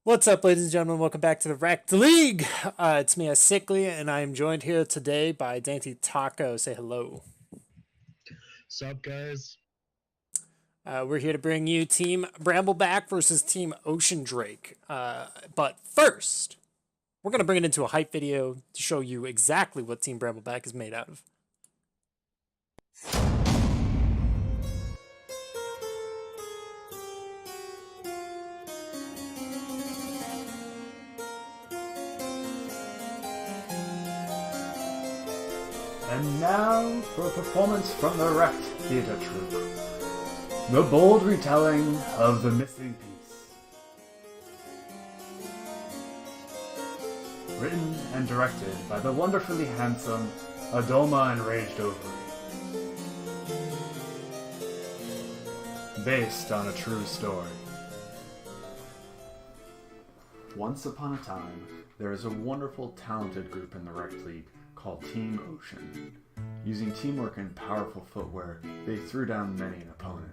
What's up, ladies and gentlemen? Welcome back to the Rekt League. It's me, Sickly, and I am joined here today by Dainty Taco. Say hello. Sup, guys? We're here to bring you Team Brambleback versus Team Ocean Drake. But first, we're going to bring it into a hype video to show you exactly what Team Brambleback is made out of. And now for a performance from the Rekt Theatre Troupe. The bold retelling of The Missing Piece. Written and directed by the wonderfully handsome Adoma Enraged Ovary. Based on a true story. Once upon a time, there was a wonderful, talented group in the Rekt League called Team Ocean. Using teamwork and powerful footwear, they threw down many an opponent.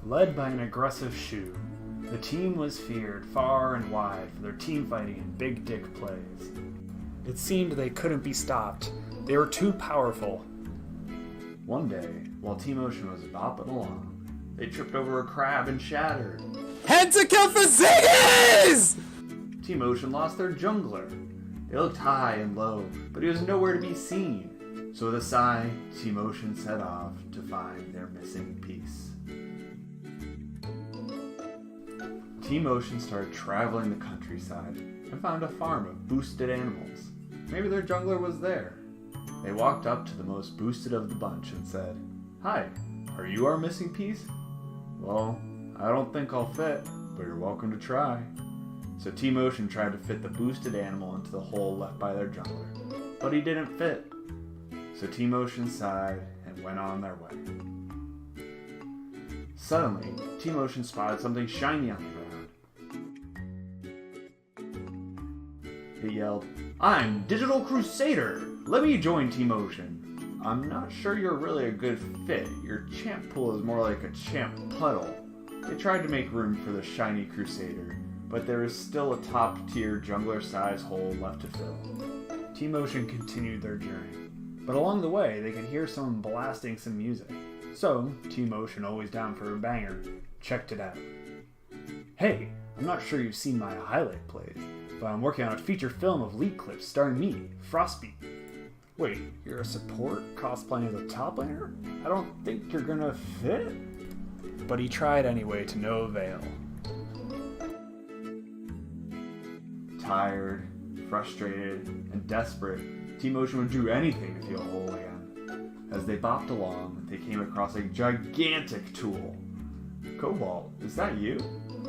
Led by an aggressive Shu, the team was feared far and wide for their team fighting and big dick plays. It seemed they couldn't be stopped. They were too powerful. One day, while Team Ocean was bopping along, they tripped over a crab and shattered. Head to kill for Ziggies! Team Ocean lost their jungler. They looked high and low, but he was nowhere to be seen. So with a sigh, Team Ocean set off to find their missing piece. Team Ocean started traveling the countryside and found a farm of boosted animals. Maybe their jungler was there. They walked up to the most boosted of the bunch and said, "Hi, are you our missing piece?" "Well, I don't think I'll fit, but you're welcome to try." So Team Ocean tried to fit the boosted animal into the hole left by their jungler, but he didn't fit. So Team Ocean sighed and went on their way. Suddenly, Team Ocean spotted something shiny on the ground. It yelled, "I'm Digital Crusader! Let me join Team Ocean. I'm not sure you're really a good fit. Your champ pool is more like a champ puddle." They tried to make room for the shiny Crusader, but there is still a top-tier jungler-size hole left to fill. Team Ocean continued their journey, but along the way they could hear someone blasting some music. So, Team Ocean, always down for a banger, checked it out. "Hey, I'm not sure you've seen my highlight plays, but I'm working on a feature film of leak clips starring me, Frostbeat." "Wait, you're a support cosplaying as a top laner? I don't think you're gonna fit?" But he tried anyway to no avail. Tired, frustrated, and desperate, Team Ocean would do anything to feel whole again. As they bopped along, they came across a gigantic tool. "Cobalt, is that you?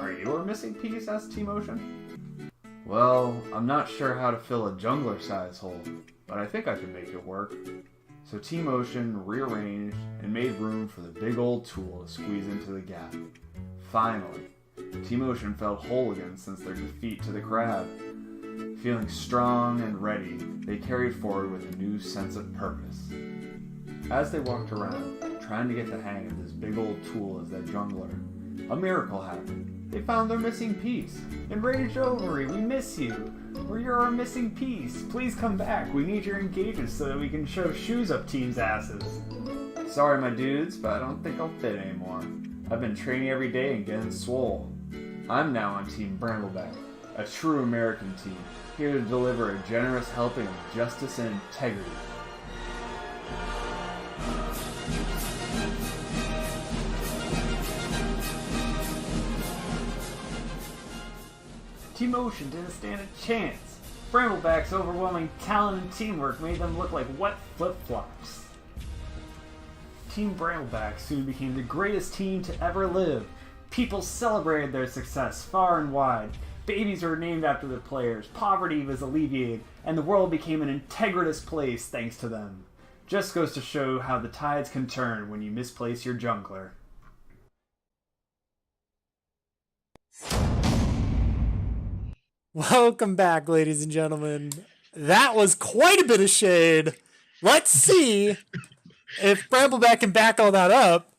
Are you our missing piece?" asked Team Ocean. "Well, I'm not sure how to fill a jungler-size hole, but I think I can make it work." So Team Ocean rearranged and made room for the big old tool to squeeze into the gap. Finally, Team Ocean felt whole again since their defeat to the crab. Feeling strong and ready, they carried forward with a new sense of purpose. As they walked around, trying to get the hang of this big old tool as their jungler, a miracle happened. They found their missing piece. "Enraged Ovary, we miss you. You're our missing piece. Please come back. We need your engagement so that we can shove shoes up teams' asses." "Sorry, my dudes, but I don't think I'll fit anymore. I've been training every day and getting swole. I'm now on Team Brambleback, a true American team, here to deliver a generous helping of justice and integrity." Team Ocean didn't stand a chance. Brambleback's overwhelming talent and teamwork made them look like wet flip-flops. Team Brambleback soon became the greatest team to ever live. People celebrated their success far and wide. Babies were named after their players, poverty was alleviated, and the world became an integritous place thanks to them. Just goes to show how the tides can turn when you misplace your jungler. Welcome back, ladies and gentlemen. That was quite a bit of shade. Let's see if Brambleback can back all that up.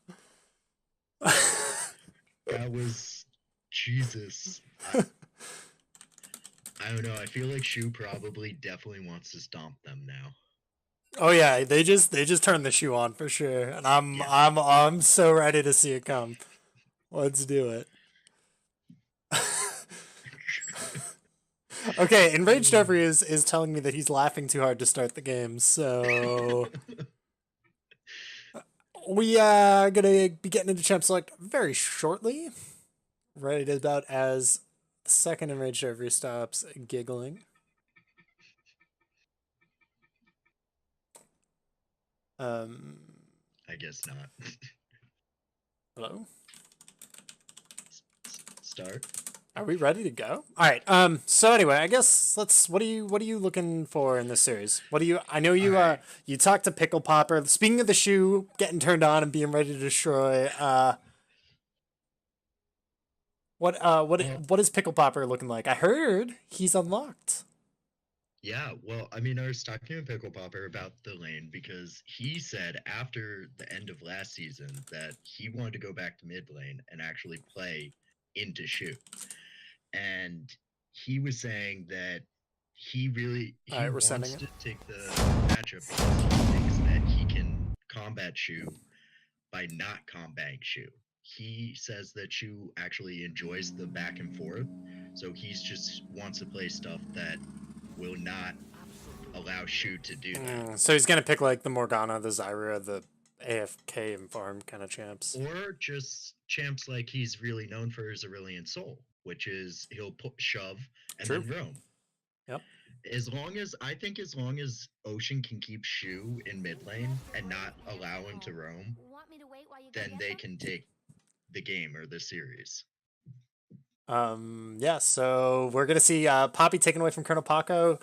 That was Jesus. I don't know. I feel like Shu probably definitely wants to stomp them now. Oh yeah, they just turned the shoe on for sure, and I'm so ready to see it come. Let's do it. Okay, Enraged Jeffrey is telling me that he's laughing too hard to start the game, so we are gonna be getting into Champ Select very shortly. Right about as the second Enraged Jeffrey stops giggling. I guess not. Hello? Start. Are we ready to go? All right. So anyway, I guess let's. What are you looking for in this series? What do you? I know you. All right. You talked to Pickle Popper. Speaking of the shoe getting turned on and being ready to destroy. What? What is Pickle Popper looking like? I heard he's unlocked. Yeah, well, I mean, I was talking to Pickle Popper about the lane because he said after the end of last season that he wanted to go back to mid lane and actually play into Shu. And he was saying that he All right, we're wants sending it. to take the matchup because he thinks that he can combat Shu by not combating Shu. He says that Shu actually enjoys the back and forth, so he's just wants to play stuff that will not allow Shu to do that. So he's gonna pick like the Morgana, the Zyra, the AFK and farm kind of champs. Or just champs like he's really known for his Aurelian Soul, which is he'll shove and True. then roam. Yep. As long as Ocean can keep Shu in mid lane and not allow him to roam, then they can take the game or the series. Yeah, so we're gonna see Poppy taken away from Colonel Paco.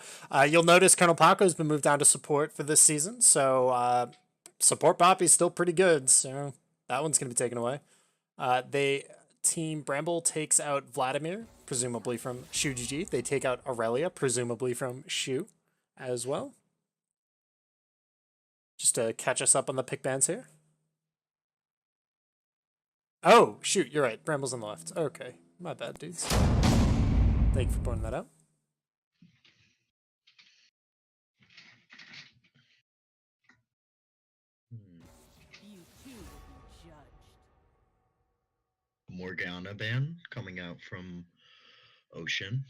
You'll notice Colonel Paco's been moved down to support for this season, so support Poppy's still pretty good. So that one's gonna be taken away. Team Bramble takes out Vladimir, presumably from Shu GG. They take out Aurelia, presumably from Shu, as well. Just to catch us up on the pick bands here. Oh shoot, you're right. Bramble's on the left. Okay. My bad, dudes. Thank you for pointing that out. You too will be judged. Morgana ban coming out from Ocean.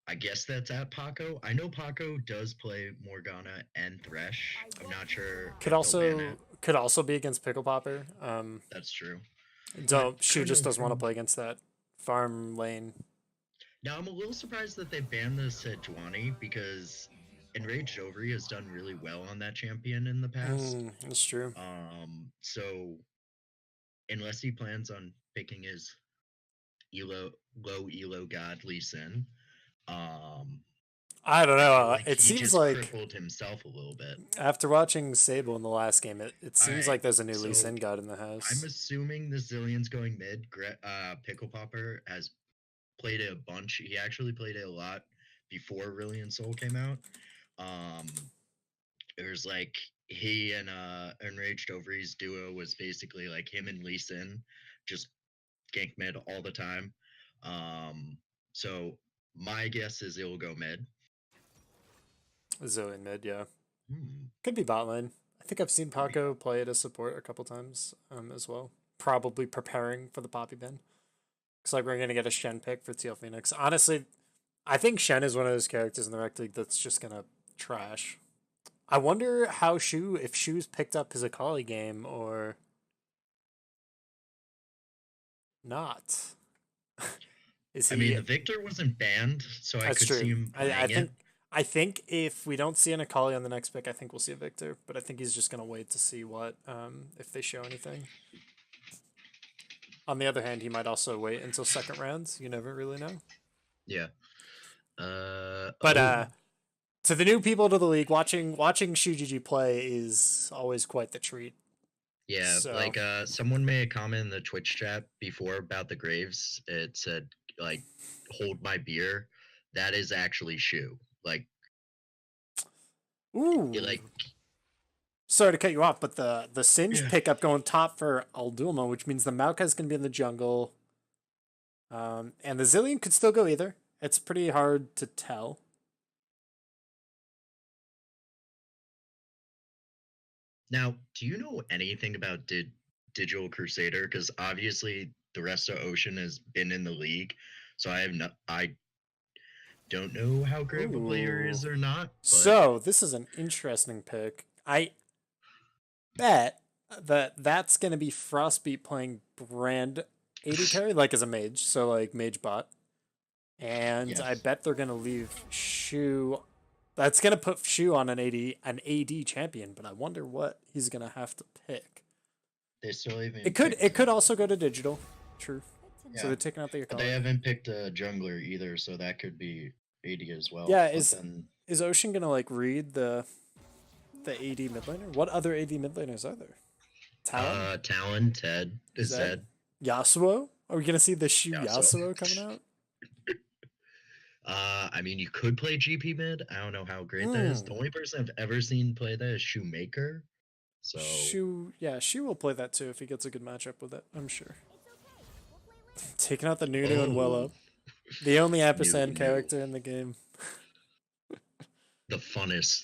I guess that's at Paco. I know Paco does play Morgana and Thresh. I'm not sure. Could also be against Pickle Popper. That's true. Shu just doesn't want to play against that farm lane. Now I'm a little surprised that they banned the Sejuani because Enraged Ovary has done really well on that champion in the past. That's true. So unless he plans on picking his low elo god Lee Sin, I don't know. Like it he seems just like crippled himself a little bit. After watching Sable in the last game, it seems like there's a new Lee so Sin god in the house. I'm assuming the Zillion's going mid. Pickle Popper has played it a bunch. He actually played it a lot before Aurelian Soul came out. It was like he and Enraged Ovaries duo was basically like him and Lee Sin, just gank mid all the time. So my guess is it will go mid. Zillion mid, yeah. Could be bot lane. I think I've seen Paco play it as support a couple times as well. Probably preparing for the Poppy ban. Looks like we're going to get a Shen pick for TL Phoenix. Honestly, I think Shen is one of those characters in the Rekt League that's just going to trash. I wonder how if Shu's picked up his Akali game or not. I mean, the Victor wasn't banned, so I could see him playing I think if we don't see an Akali on the next pick, I think we'll see a Victor. But I think he's just going to wait to see what if they show anything. On the other hand, he might also wait until second rounds. You never really know. Yeah. But to the new people to the league, watching Shu GG play is always quite the treat. Yeah, so. Like someone made a comment in the Twitch chat before about the Graves. It said like, "Hold my beer." That is actually Shu. Like, ooh, sorry to cut you off, but the Singe Yeah. pickup going top for Alduma, which means the Maokai's going to be in the jungle. And the Zillion could still go either. It's pretty hard to tell. Now, do you know anything about Digital Crusader? Because obviously the rest of Ocean has been in the league, so I don't know how great of a player Ooh. is or not. But So this is an interesting pick. I bet that's going to be Frostbeat playing Brand AD carry, like as a mage, so like mage bot. And yes, I bet they're going to leave Shu. That's going to put Shu on an AD champion, but I wonder what he's going to have to pick. they still even It could also go to digital. True. Yeah. So they're taking out the But they haven't picked a jungler either, so that could be AD as well. Yeah, But then, is Ocean going to like read the AD mid laner? What other AD mid laners are there? Talon? Talon, Ted, Zed. Yasuo? Are we gonna see the Shu Yasuo. Yasuo coming out? I mean, you could play GP mid. I don't know how great that is. The only person I've ever seen play that is Shoemaker. So Shu will play that too if he gets a good matchup with it, I'm sure. Taking out the Nunu and Willow. The only ampersand character in the game. The funnest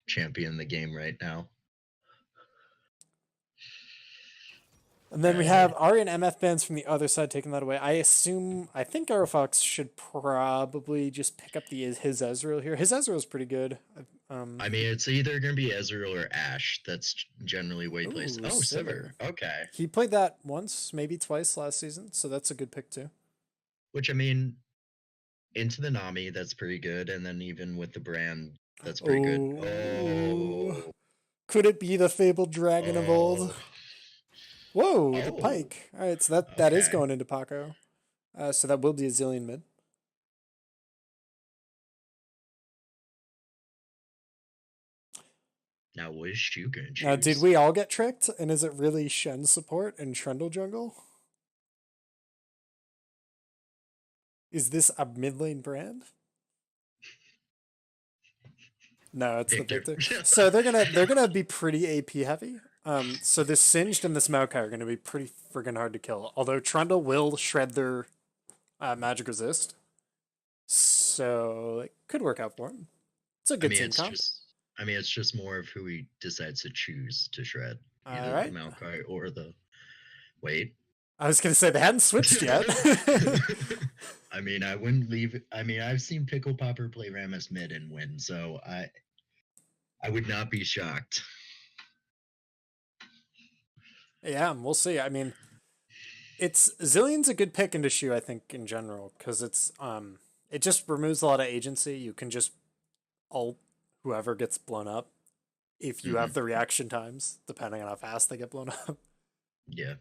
champion in the game right now. And then we have Ari and MF bans from the other side taking that away. I think Aerofox should probably just pick up his Ezreal here. His Ezreal is pretty good. I mean, it's either going to be Ezreal or Ashe. That's generally what he plays. Oh, Sivir. Okay. He played that once, maybe twice last season, so that's a good pick too. Which, I mean, into the Nami, that's pretty good. And then even with the brand, that's pretty good. Oh. Could it be the fabled dragon of old? Whoa, the Pike. All right, so that is going into Paco. So that will be a Zillion mid. Now, what is Shu going to choose? Now, did we all get tricked? And is it really Shen support and Trundle jungle? Is this a mid lane brand? No, it's the Victor. So they're gonna be pretty AP heavy. So this Singed and this Maokai are gonna be pretty friggin' hard to kill. Although Trundle will shred their magic resist, so it could work out for him. It's a good team comp. It's just more of who he decides to choose to shred. All right. The Maokai or the wait. I was gonna say they hadn't switched yet. I mean, I wouldn't leave. I mean, I've seen Pickle Popper play Rammus mid and win, so I would not be shocked. Yeah, we'll see. I mean, Zillion's a good pick into Shu, I think, in general, because it just removes a lot of agency. You can just ult whoever gets blown up if you have the reaction times, depending on how fast they get blown up. Yeah.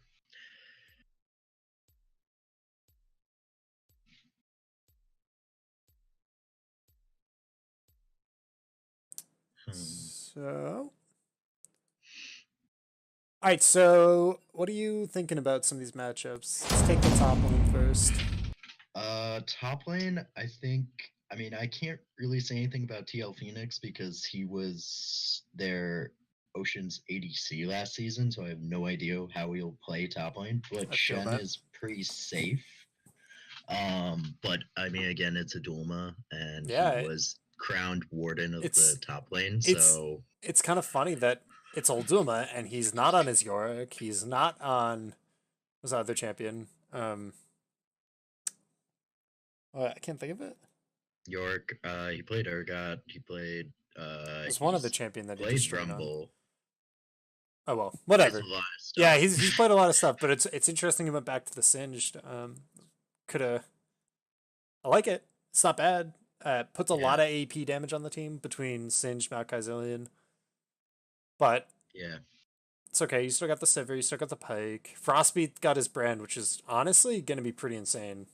So, all right. So, what are you thinking about some of these matchups? Let's take the top lane first. Top lane, I think. I mean, I can't really say anything about TL Phoenix because he was their Ocean's ADC last season, so I have no idea how he'll play top lane. But Shen is pretty safe. But I mean, again, it's a Dulma, and he was crowned warden of the top lane. So it's kind of funny that it's old Dulma, and he's not on his Yorick. He's not on what's the other champion? I can't think of it. York. He played Urgot. He played. It's one of the champion that he played Bramble. Oh well, whatever. Yeah, he's played a lot of stuff, but it's interesting he went back to the Singed. I like it. It's not bad. Puts a lot of AP damage on the team between Singed, Maokai, Zillion. But yeah, it's okay. You still got the Sivir, you still got the Pike. Frostbeat got his brand, which is honestly going to be pretty insane.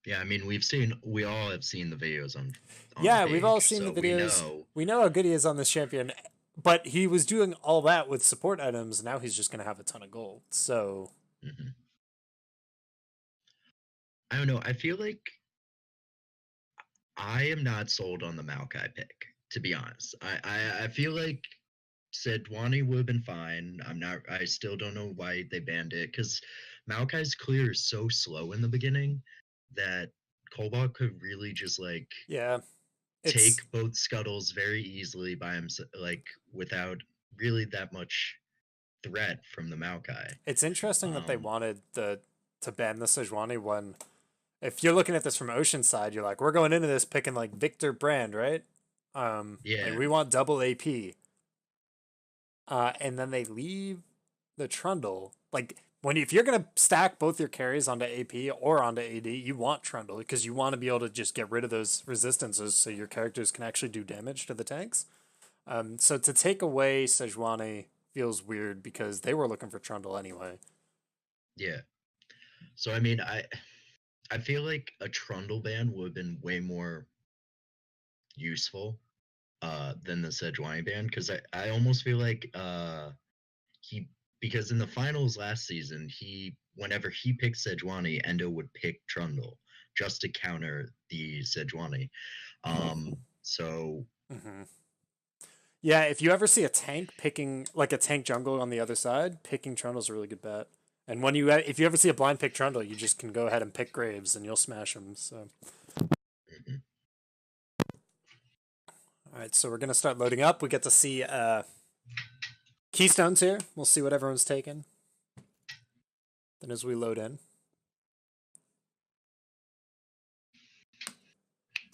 Yeah, I mean, we all have seen the videos on yeah, the page, we've all seen the videos. We know how good he is on this champion, but he was doing all that with support items. Now he's just going to have a ton of gold. So I don't know. I feel like I am not sold on the Maokai pick, to be honest. I feel like Sejuani would have been fine. I still don't know why they banned it, because Maokai's clear is so slow in the beginning that Cobalt could really just like Yeah, take it's both scuttles very easily by himself, like without really that much threat from the Maokai. it's interesting that they wanted to ban the Sejuani when, if you're looking at this from Ocean side, you're like, we're going into this picking like Victor Brand, right? Like Yeah, we want double AP. And then they leave the Trundle. Like if you're gonna stack both your carries onto AP or onto AD, you want Trundle because you want to be able to just get rid of those resistances so your characters can actually do damage to the tanks. So to take away Sejuani feels weird because they were looking for Trundle anyway. yeah. So I mean, I feel like a Trundle ban would have been way more useful than the Sejuani ban, because I almost feel like he because in the finals last season, whenever he picked Sejuani, Endo would pick Trundle just to counter the Sejuani. So Mm-hmm. Yeah, if you ever see a tank picking like a tank jungle on the other side, picking Trundle's a really good bet. And if you ever see a blind pick Trundle, you just can go ahead and pick Graves and you'll smash them. So. mhm. All right, so we're gonna start loading up. We get to see keystones here. We'll see what everyone's taking. Then as we load in.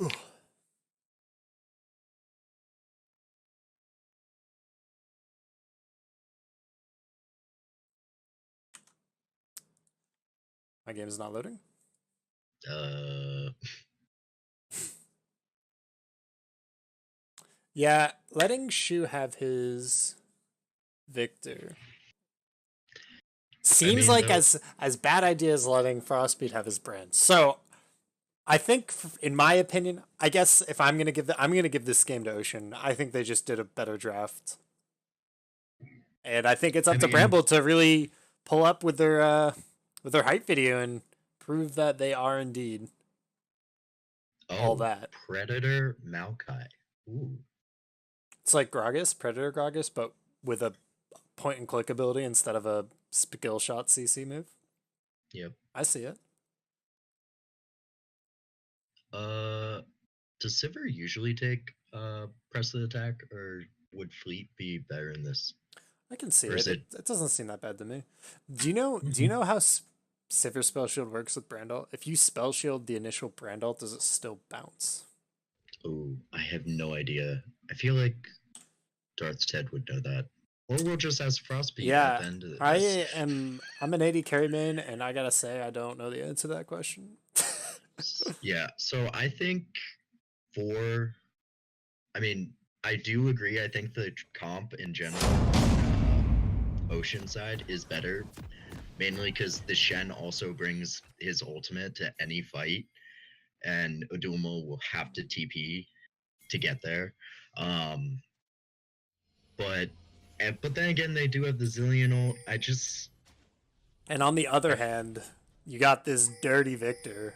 Ooh. My game is not loading. Yeah, letting Shu have his Victor seems like as bad idea as letting Frostbeat have his Brand. So I think, in my opinion, I guess if I'm gonna give this game to Ocean. I think they just did a better draft, and I think it's up to Bramble to really pull up with their hype video and prove that they are indeed all that. Predator Maokai. Ooh. It's like Gragas, Predator Gragas, but with a point and click ability instead of a skill shot CC move. Yep. I see it. Does Sivir usually take press the attack, or would Fleet be better in this? I can see Or is it. It doesn't seem that bad to me. Do you know how Sivir spell shield works with Brandalt? If you spell shield the initial Brandalt, does it still bounce? Oh, I have no idea. I feel like Darth Ted would know that. Or we'll just ask Frostbeat at the end of this. I'm an 80 carry main, and I gotta say I don't know the answer to that question. Yeah, so I think I mean, I do agree. I think the comp in general, Ocean side, is better, mainly because the Shen also brings his ultimate to any fight, and Oduma will have to TP to get there. But then again, they do have the Zillion ult. And on the other hand, you got this dirty Victor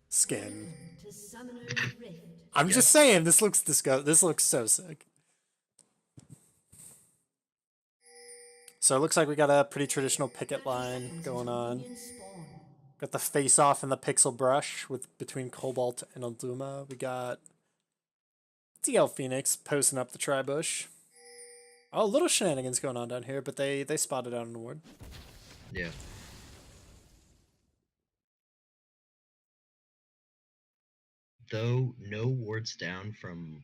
skin. I'm just saying, this looks This looks so sick. So it looks like we got a pretty traditional picket line going on. Got the face off and the pixel brush between Cobalt and Alduma. We got DL Phoenix posting up the tri-bush. Oh, little shenanigans going on down here, but they spotted out an ward. Yeah. Though no wards down from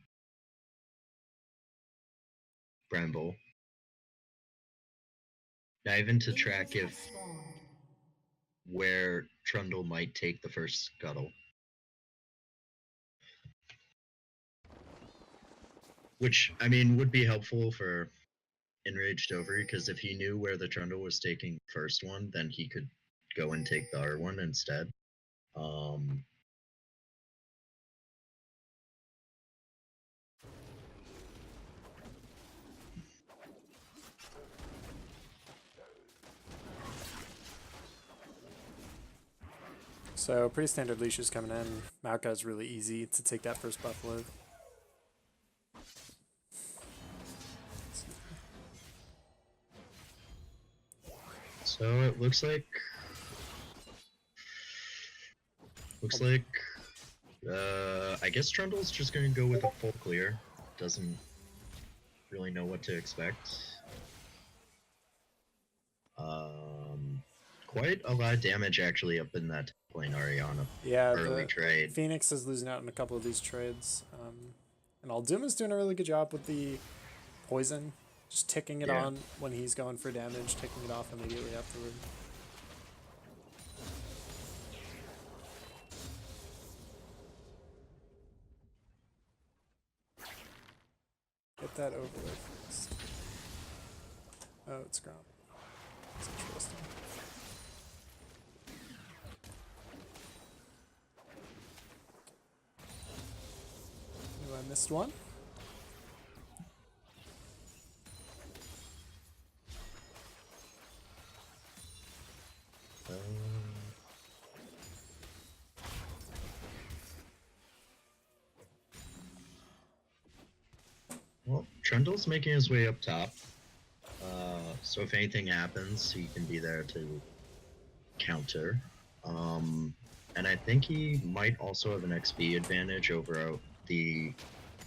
Bramble. Not even to track where Trundle might take the first scuttle. Which, I mean, would be helpful for Enraged Over, because if he knew where the Trundle was taking the first one, then he could go and take the other one instead. So pretty standard leashes coming in. Maokai's really easy to take that first buff with. So it looks like I guess Trundle's just gonna go with a full clear. Doesn't really know what to expect. Quite a lot of damage actually up in that top lane Ariana. Yeah, Early the trade. Phoenix is losing out in a couple of these trades. And Alduma's doing a really good job with the poison. Just ticking it Yeah. on when he's going for damage, ticking it off immediately afterward. Get that over with first. Oh, it's Gromp. That's interesting. Oh, I missed one. Well, Trundle's making his way up top. So if anything happens, he can be there to counter. And I think he might also have an XP advantage over the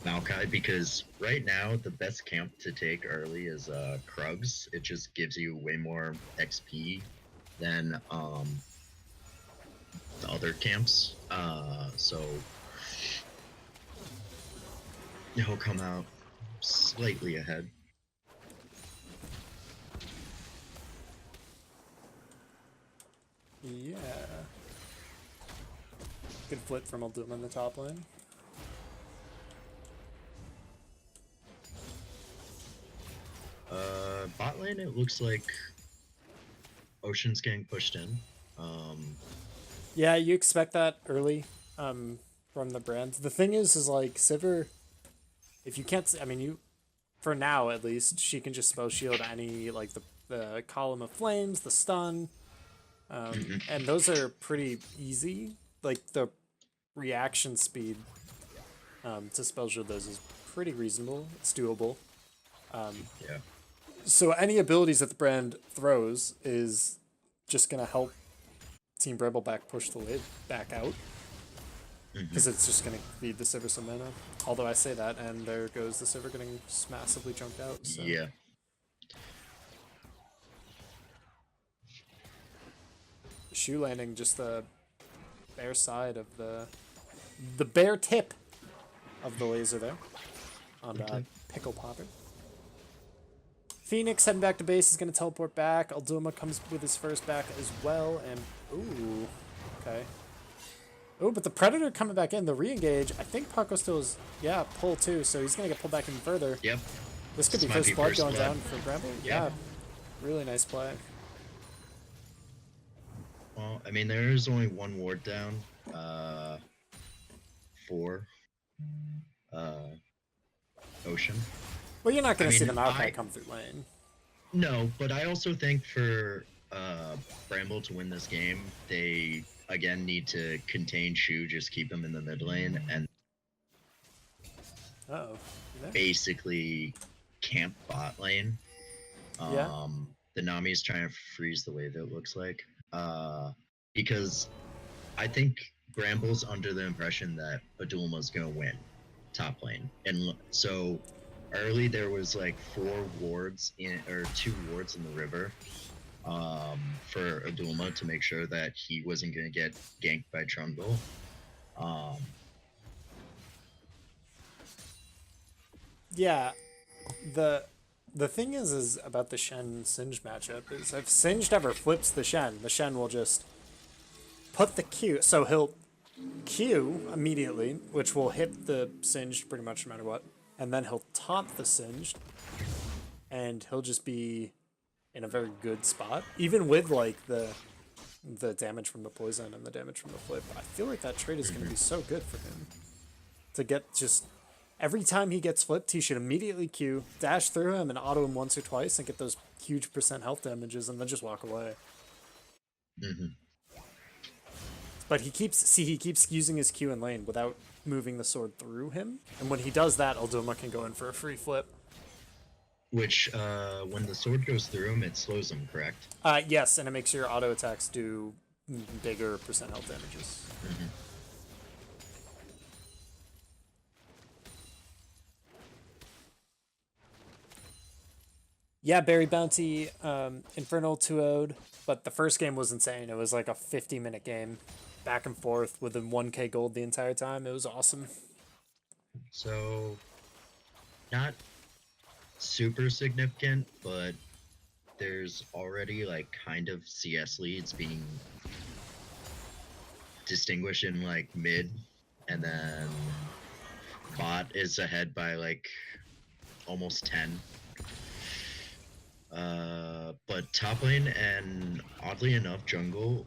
Maokai because right now the best camp to take early is Krugs. It just gives you way more XP than the other camps. So he'll come out slightly ahead. Yeah. Good flip from Alduma in the top lane. Bot lane, it looks like Ocean's getting pushed in. Yeah, you expect that early from the brand. The thing is like Sivir, if you can't, I mean, you, for now at least, she can just spell shield any, like the column of flames, the stun, and those are pretty easy. Like the reaction speed to spell shield those is pretty reasonable. It's doable. Yeah. So any abilities that the brand throws is just gonna help Team Brambleback push the lid back out because it's just gonna feed the Sivir some mana. Although I say that, and there goes the Sivir getting massively jumped out. So. Yeah. Shoe landing just the bare side of the bare tip of the laser there on Pickle Popper. Phoenix heading back to base is going to teleport back. Alduma comes with his first back as well, and ooh, okay. Oh, but the Predator coming back in, the re-engage. I think Paco still is, yeah, pull too, so he's going to get pulled back even further. Yep. This could be might first be blood first going blood. down for Bramble. Yeah, really nice play. Well, I mean, there is only one ward down for Ocean. Well, you're not going to see the mean, Maokai come through lane. No, but I also think for Bramble to win this game, they again need to contain Shu, just keep him in the mid lane, and Uh-oh. basically camp bot lane. Yeah. The Nami's trying to freeze the wave, it looks like. Because I think Bramble's under the impression that Adulma's going to win top lane. And so early there was like 2 wards in the river for Adulma to make sure that he wasn't going to get ganked by Trundle. Yeah, the thing is about the Shen Singe matchup is if Singed ever flips the Shen will just put the Q, so he'll Q immediately, which will hit the Singed pretty much no matter what, and then he'll taunt the Singed, and he'll just be in a very good spot, even with like the damage from the poison and the damage from the flip. I feel like that trade is going to be so good for him to get just. Every time he gets flipped, he should immediately Q, dash through him, and auto him once or twice, and get those huge % health damages, and then just walk away. But he keeps using his Q in lane without moving the sword through him, and when he does that, Alduma can go in for a free flip. Which, when the sword goes through him, it slows him, correct? Yes, and it makes your auto attacks do bigger percent health damages. Mm-hmm. Yeah, Berry Bounty, Infernal 2-0'd, but the first game was insane. It was like a 50-minute game, back and forth within 1k gold the entire time. It was awesome. So, not super significant, but there's already like kind of CS leads being distinguished in like mid, and then bot is ahead by like almost 10. But top lane and oddly enough jungle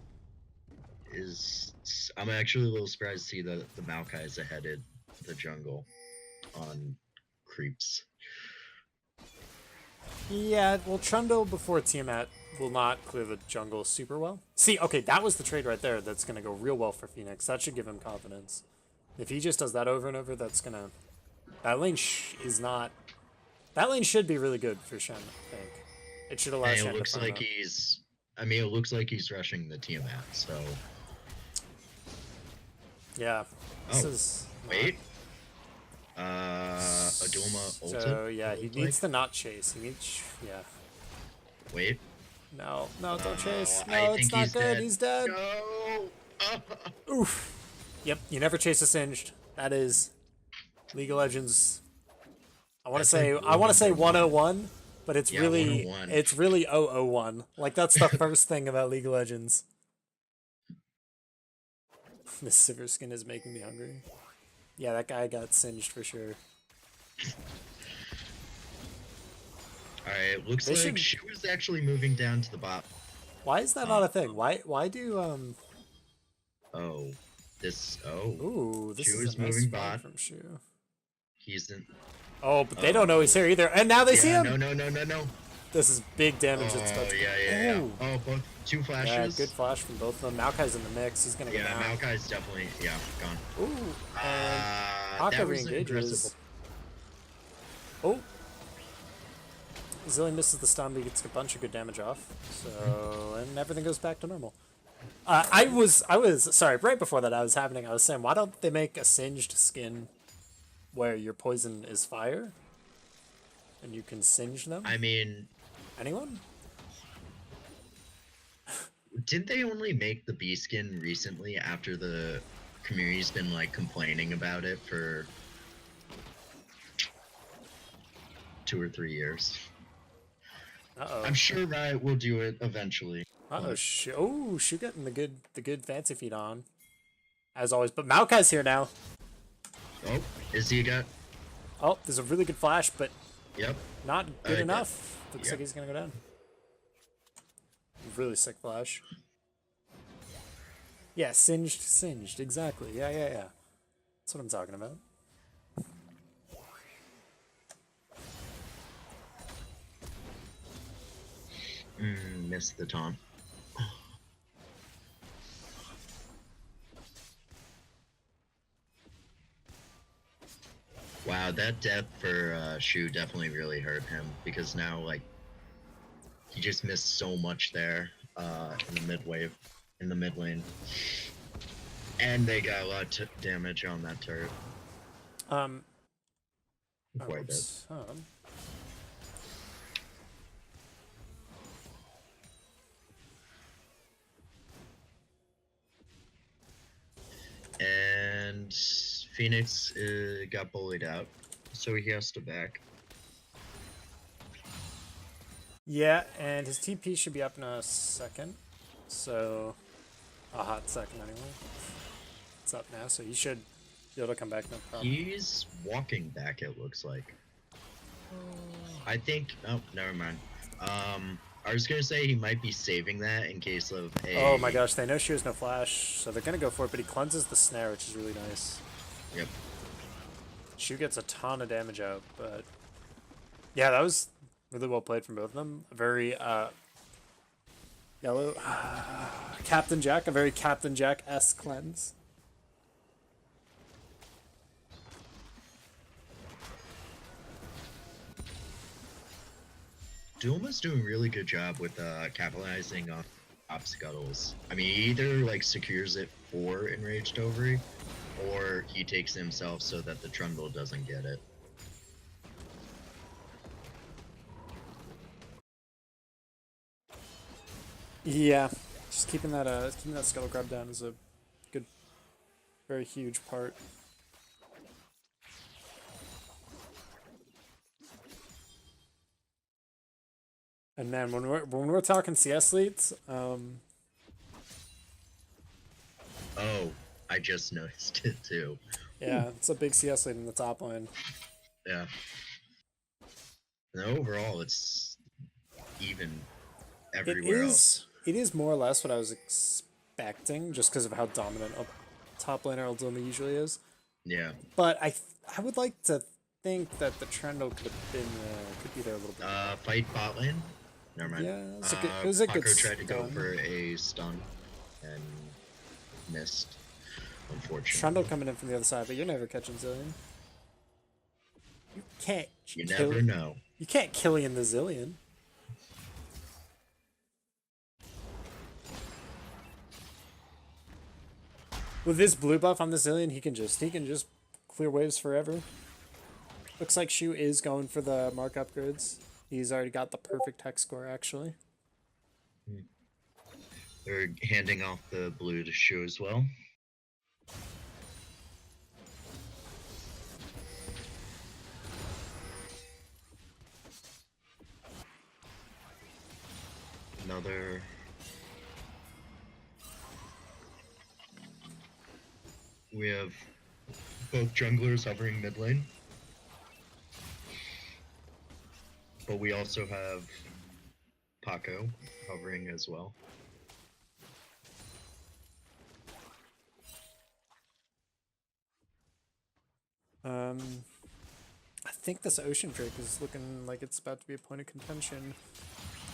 is, I'm actually a little surprised to see the Maokai is ahead of the jungle on creeps. Yeah, well, Trundle before Tiamat will not clear the jungle super well. See, okay, that was the trade right there that's going to go real well for Phoenix. That should give him confidence. If he just does that over and over, that's going to... That lane is not... That lane should be really good for Shen, I think. It should allow And Shen it looks to farm like up. he's, I mean, it looks like he's rushing the Tiamat, so... Yeah. This Oh, is... wait. Adulma ulted? So, yeah, it he looked needs like? to not chase. He needs... Yeah. Wait. No, no, don't chase. I No, it's think not he's good. dead. He's dead. No! Oof. Yep, you never chase a singed. That is League of Legends. I want to That's say like I want to say 101. 101, but it's Yeah, really 101. it's really 001. Like that's the first thing about League of Legends. This Sivir skin is making me hungry. Yeah, that guy got singed for sure. Alright, looks They like should- she was actually moving down to the bot. Why is that not a thing? Why do Oh. This, Ooh, this Shu is is a nice moving farm bot. from Shu. He's in... Oh, but they don't know he's here either. And now they see Yeah, him. no. This is big damage Oh, that's about to yeah. Ooh. Oh, both, two Yeah, flashes. good flash from both of them. Maokai's in the mix. He's gonna go Yeah, down. Maokai's definitely, gone. Ooh, and Haka That was an reengages. aggressive... Oh, Zillion misses the stun, but he gets a bunch of good damage off. So, and everything goes back to normal. I was sorry. Right before that, I was saying, why don't they make a singed skin where your poison is fire, and you can singe them? I mean, Anyone? didn't they only make the bee skin recently after the community's been like complaining about it for 2 or 3 years? Uh-oh. I'm sure Riot will do it eventually. Uh-oh. Shu getting the good fancy feet on, as always. But Maokai's here now. Oh, is he got? Oh, there's a really good flash, but Yep. not good Yeah. enough. Looks Yeah. like he's gonna go down. Really sick flash. Yeah, singed, exactly. Yeah. That's what I'm talking about. Missed the taunt. Wow, that death for Shu definitely really hurt him because now like he just missed so much there in the mid lane, and they got a lot of damage on that turret. Quite a bit. Oops. And Phoenix got bullied out, so he has to back. Yeah, and his TP should be up in a second. So, a hot second anyway. It's up now, so he should be able to come back no problem. He's walking back, it looks like. I think. Oh, never mind. I was gonna say he might be saving that in case of a. Oh my gosh, they know she has no flash, so they're gonna go for it, but he cleanses the snare, which is really nice. Yep. Shu gets a ton of damage out, but yeah, that was really well played from both of them. A very yellow Captain Jack, a very Captain Jack-esque cleanse. Dulma's doing a really good job with capitalizing on top scuttles. I mean, he either like secures it for Enraged Ovary, or he takes it himself so that the Trundle doesn't get it. Yeah, just keeping that scuttle grab down is a good, very huge part. And man, when we're talking CS leads, Oh, I just noticed it too. yeah, it's a big CS lead in the top lane. Yeah. And overall, it's even everywhere else. It is more or less what I was expecting, just because of how dominant a top laner Aldoma usually is. Yeah. But I would like to think that the Trundle could have been could be there a little bit. Fight bot lane. Never mind. Yeah, it was a good Paco tried to go stun. for a stun and missed, unfortunately. Trundle coming in from the other side, but you're never catching Zillion. You can't. You never know. You can't Killian the Zillion. With this blue buff on the Zillion, he can just clear waves forever. Looks like Shu is going for the mark upgrades. He's already got the perfect hex score actually. They're handing off the blue to Shu as well. Another. We have both junglers hovering mid lane. But we also have Paco hovering as well. I think this Ocean Drake is looking like it's about to be a point of contention.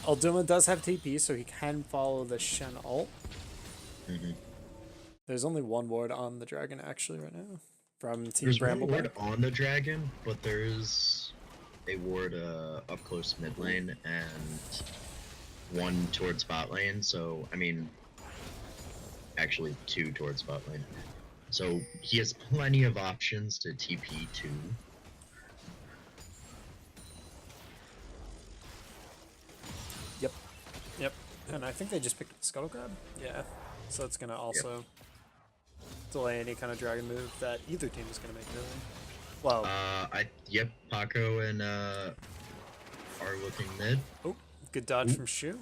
Alduma does have TP, so he can follow the Shen ult. There's only one ward on the dragon actually right now from Team There's one Brambleback. ward on the dragon, but there is a ward up close mid lane and one towards bot lane. So I mean, actually two towards bot lane. So he has plenty of options to TP to. Yep, and I think they just picked up the Scuttle Grab. Yeah, so it's gonna also delay any kind of dragon move that either team is gonna make. Really, well. Yep, Paco and are looking mid. Oh, good dodge from Shu.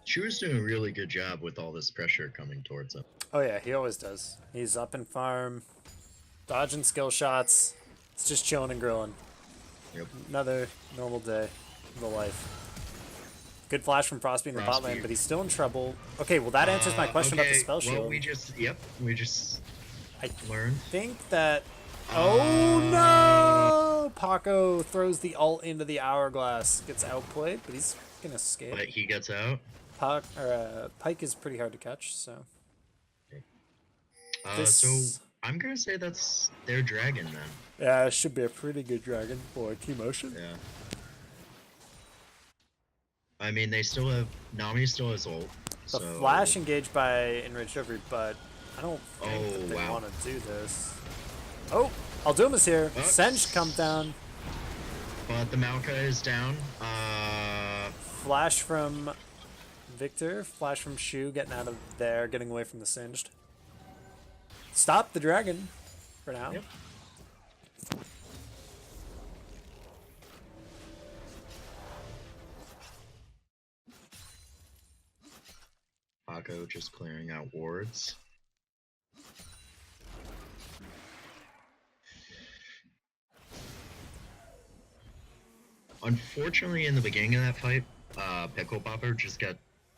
Shu's doing a really good job with all this pressure coming towards him. Oh yeah, he always does. He's up in farm, dodging skill shots. It's just chilling and grilling. Yep. Another normal day in the life. Good flash from Frostbeam in the bot lane, but he's still in trouble. Okay, well that answers my question about the spell shield. Well, we just learned. I think that. Oh no! Paco throws the ult into the hourglass, gets outplayed, but he's gonna escape. But he gets out. Pike is pretty hard to catch, so. So I'm gonna say that's their dragon then. Yeah, it should be a pretty good dragon for Team Ocean. Yeah. I mean, they still have Nami still has ult. The so... flash engaged by Enraged Ovary, but I don't think that they wow. want to do this. Oh, Alduma's here. Oops. Senj comes down. But the Maokai is down. Flash from Victor. Flash from Shu getting out of there, getting away from the Singed. Stop the dragon for now. Yep. Paco just clearing out wards. Unfortunately, in the beginning of that fight, Pickle Popper just got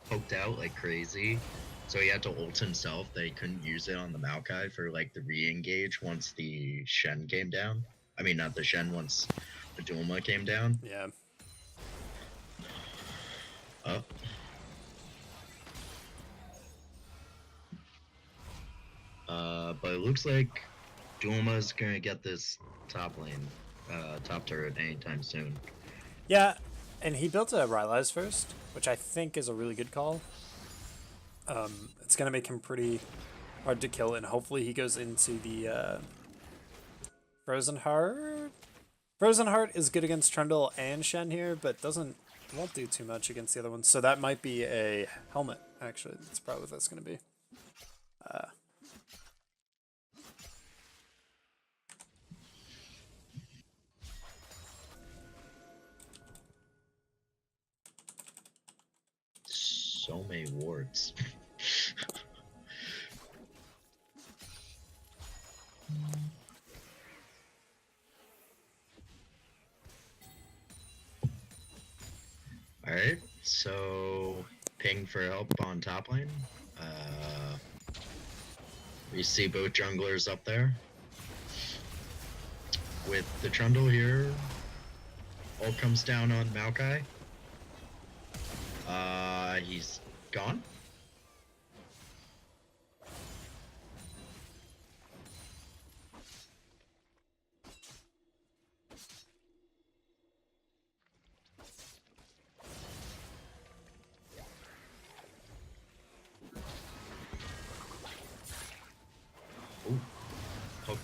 poked out like crazy, so he had to ult himself. They couldn't use it on the Maokai for like the re-engage once the Shen came down. I mean, not the Shen, once the Dulma came down. Yeah. But it looks like Dulma's gonna get this top lane, top turret anytime soon. Yeah, and he built a Rylai's first, which I think is a really good call. It's gonna make him pretty hard to kill, and hopefully he goes into the Frozen Heart. Frozen Heart is good against Trundle and Shen here, but won't do too much against the other ones. So that might be a helmet, actually. That's probably what that's gonna be. So many wards. Alright, so ping for help on top lane. We see both junglers up there. With the Trundle here, all comes down on Maokai. He's gone. Ooh, poke.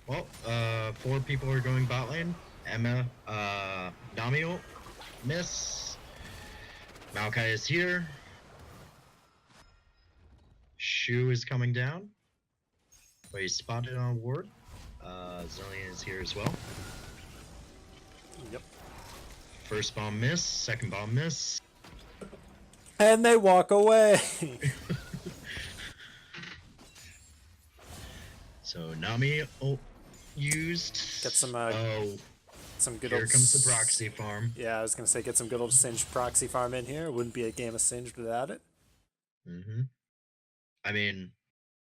Well, 4 people are going bot lane. Emma, Nami ult, miss. Maokai is here. Shu is coming down. But he's spotted on ward. Zillion is here as well. Yep. First bomb miss, second bomb miss. And they walk away. So Nami ult used. Get some some good Here old comes the proxy farm. Yeah, I was gonna say get some good old Singed proxy farm in here. It wouldn't be a game of Singed without it. Mm-hmm. I mean,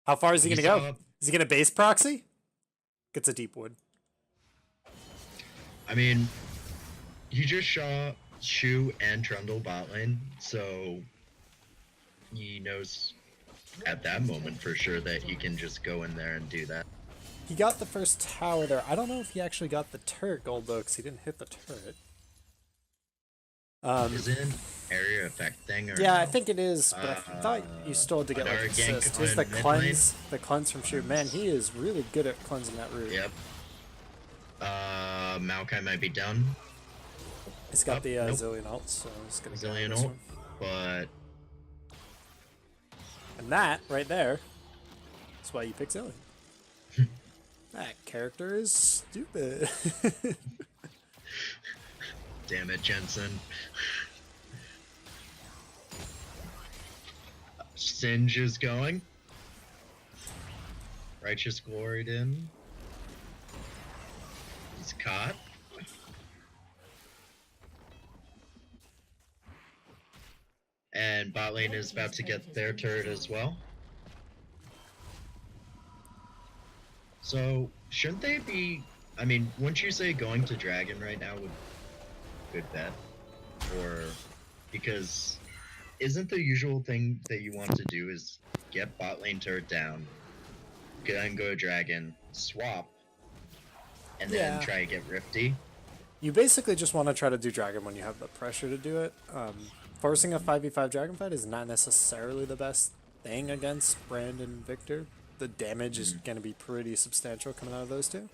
How far is he gonna saw- go? Is he gonna base proxy? Gets a deep wood. I mean, he just shot Shu and Trundle bot lane, so he knows at that moment for sure that he can just go in there and do that. He got the first tower there. I don't know if he actually got the turret gold though, because he didn't hit the turret. Is it an area effect thing? Or Yeah, no? I think it is, but I thought you still had to get like another gank assist. Here's on the mid cleanse, the cleanse from Shu. Man, he is really good at cleansing that root. Yep. Maokai might be done. He's got the nope. Zillion ult, so he's gonna go on Zillion this ult, one. but And that right there, that's why you pick Zillion. That character is stupid. damn it, Jensen. Singe is going. Righteous gloried in. He's caught. And bot lane is about to get their turret as well. So, shouldn't they be... I mean, wouldn't you say going to Dragon right now would good bet? Or... because... isn't the usual thing that you want to do is get bot lane turret down, then go Dragon, swap, and then Yeah. try to get Rifty? You basically just want to try to do Dragon when you have the pressure to do it. Forcing a 5v5 Dragon fight is not necessarily the best thing against Brand and Victor. The damage is going to be pretty substantial coming out of those two.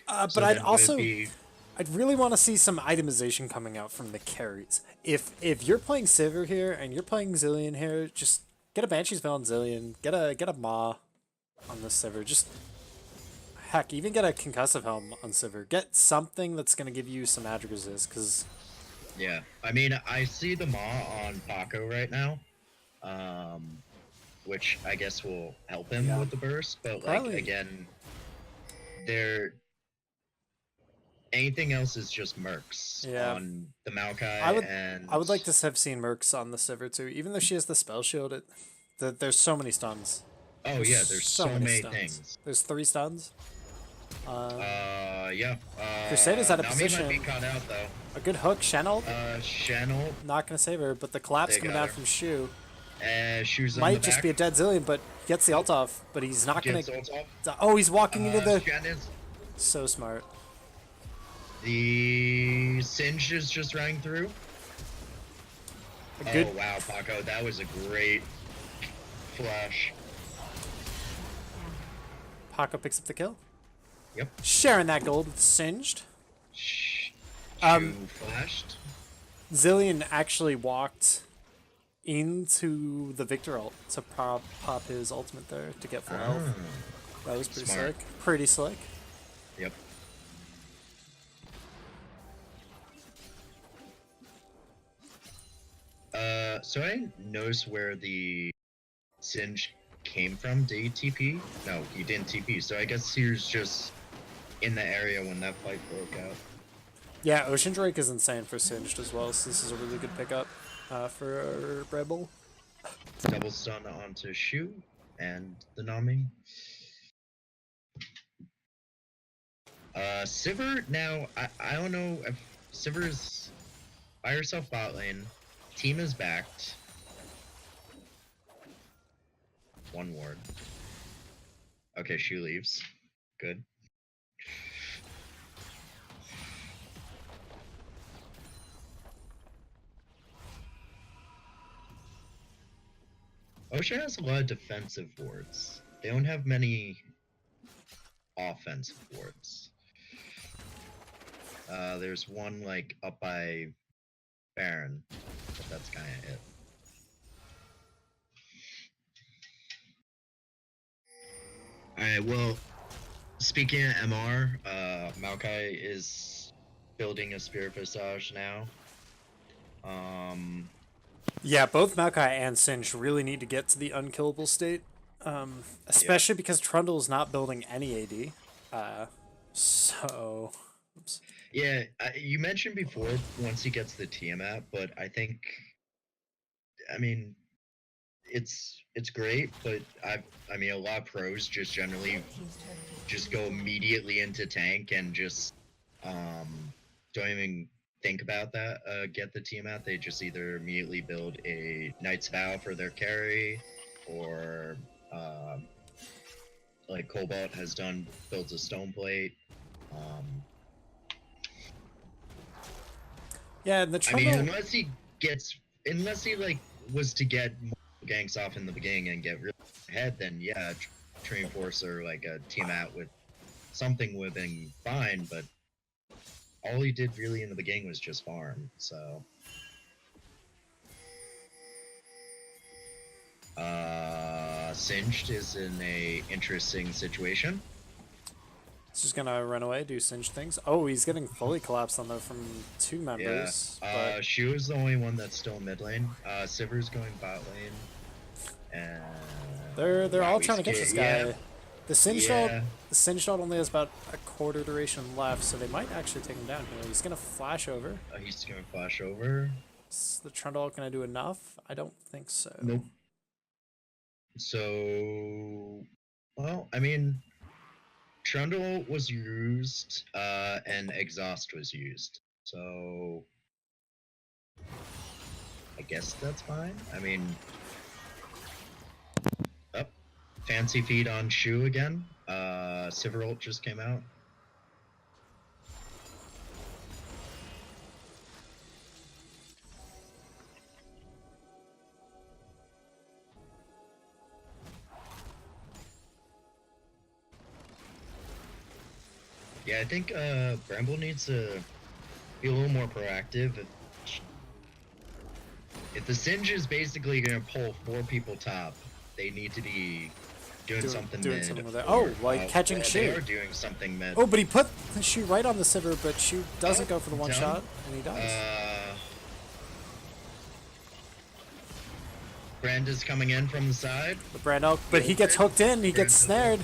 But So I'd then would it also... be- I'd really want to see some itemization coming out from the carries. If you're playing Sivir here and you're playing Zillion here, just get a Banshee's Veil on Zillion, get a Maw on this Sivir. Just heck, even get a Concussive Helm on Sivir. Get something that's gonna give you some magic resist, because Yeah, I mean, I see the Maw on Paco right now, which I guess will help him Yeah. with the burst. But like Probably. again, there anything else is just mercs Yeah. on the Maokai, I would like and to have seen Mercs on the Sivir too, even though she has the spell shield. There's so many stuns. oh yeah, there's so many stuns. things. There's 3 stuns. Yeah. Crusader's out of Nami might be position. caught out though. A good hook, Shenel. Channel, Not gonna save her, but the collapse They coming got down her. from Shu Shoes on the might back. just be a dead Zillion, but gets the ult off. But he's not gonna. Gets ult off. Oh, he's walking into the. Shannon's So smart. The Singe is just running through. A good. Oh wow, Paco, that was a great flash. Paco picks up the kill. Yep. Sharing that gold with Singed. Shh. Flashed. Zillion actually walked into the Victor ult to pop his ultimate there to get full health. That was pretty Smart. slick. Pretty slick. Yep. So I didn't notice where the Singe came from. Did he TP? No, he didn't TP. So I guess he was just in the area when that fight broke out. Yeah, Ocean Drake is insane for Singed as well, so this is a really good pickup for Rebel. Double stun onto Shu and the Nami. Sivir now, I don't know if Sivir is by herself bot lane. Team is backed. One ward. Okay, Shu leaves. Good. Ocean has a lot of defensive wards. They don't have many offensive wards. There's one like up by Baron, but that's kind of it. Alright, well, speaking of MR, Maokai is building a Spirit Visage now. Yeah, both Maokai and Singed really need to get to the unkillable state, especially because Trundle is not building any AD. So, oops. Yeah, you mentioned before once he gets the Tiamat, but I think, I mean, it's great, but I mean, a lot of pros just generally just go immediately into tank and just don't even think about that. Get the Tiamat. They just either immediately build a Knight's Vow for their carry, or like Cobalt has done, builds a Stone Plate. Yeah, and the I Trundle. mean, unless he like was to get multiple ganks off in the beginning and get really ahead, then yeah, Train Force or like a Tiamat with something would have been fine. But all he did really in the beginning was just farm. So, Singed is in a interesting situation. He's just gonna run away, do Singed things. Oh, he's getting fully collapsed on there from 2 members. Yeah. Shu is the only one that's still mid lane. Sivir's going bot lane. And They're wow, all he's trying to catch this guy. yeah. The Singed Yeah. ult only has about a quarter duration left, so they might actually take him down here. He's gonna flash over. He's gonna flash over. Is the Trundle ult gonna do enough? I don't think so. Nope. So, well, I mean, Trundle was used, and Exhaust was used. So, I guess that's fine. I mean, fancy feed on Shu again. Sivir ult just came out. Yeah, I think Bramble needs to be a little more proactive. If the Singe is basically gonna pull 4 people top, they need to be doing something doing mid. something with it. or- Oh, like catching They Shu. are doing something mid. Oh, but he put the Shu right on the Sivir, but Shu doesn't Oh, go for the one down. shot, and he dies. Brand is coming in from the side. The Brando, but he gets hooked in. He gets snared.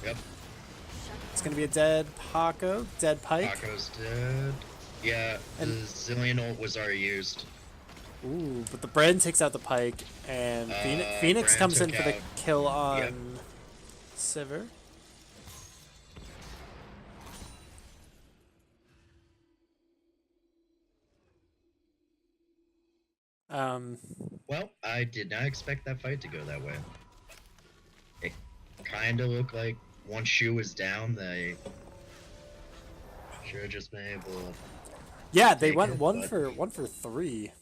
Yep. It's gonna be a dead Paco, dead Pike. Paco's dead. Yeah, the And- Zillion ult was already used. Ooh, but the Brand takes out the Pike, and Phoenix Brand comes in took for the out- kill on Yep. Sivir. Well, I did not expect that fight to go that way. It kind of looked like once Shu was down, they should have just been able to... Yeah, they Take went it, one but- for 3.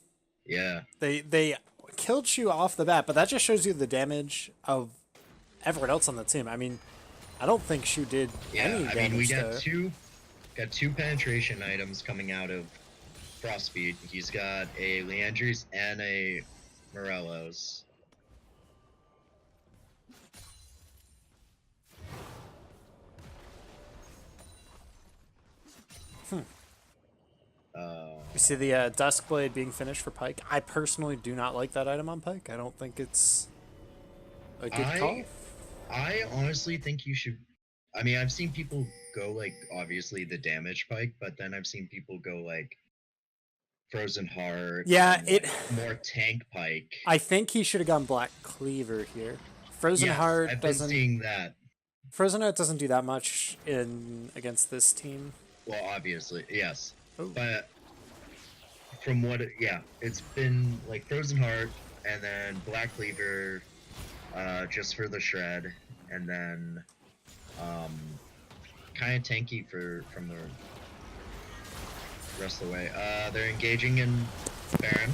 Yeah. They killed Shu off the bat, but that just shows you the damage of everyone else on the team. I mean, I don't think Shu did any Yeah, damage I mean, we there. got two penetration items coming out of Frostbeat. He's got a Leandry's and a Morello's. You see the Duskblade being finished for Pike. I personally do not like that item on Pike. I don't think it's a good call. I honestly think you should. I mean, I've seen people go like obviously the damage Pike, but then I've seen people go like Frozen Heart. Yeah, and, it- like, more tank Pike. I think he should have gone Black Cleaver here. Frozen Yes, Heart I've been doesn't. seeing that. Frozen Heart doesn't do that much in against this team. Well, obviously, yes, Oh. but from what, it's been like Frozen Heart and then Black Cleaver, just for the shred, and then kind of tanky from the rest of the way. They're engaging in Baron.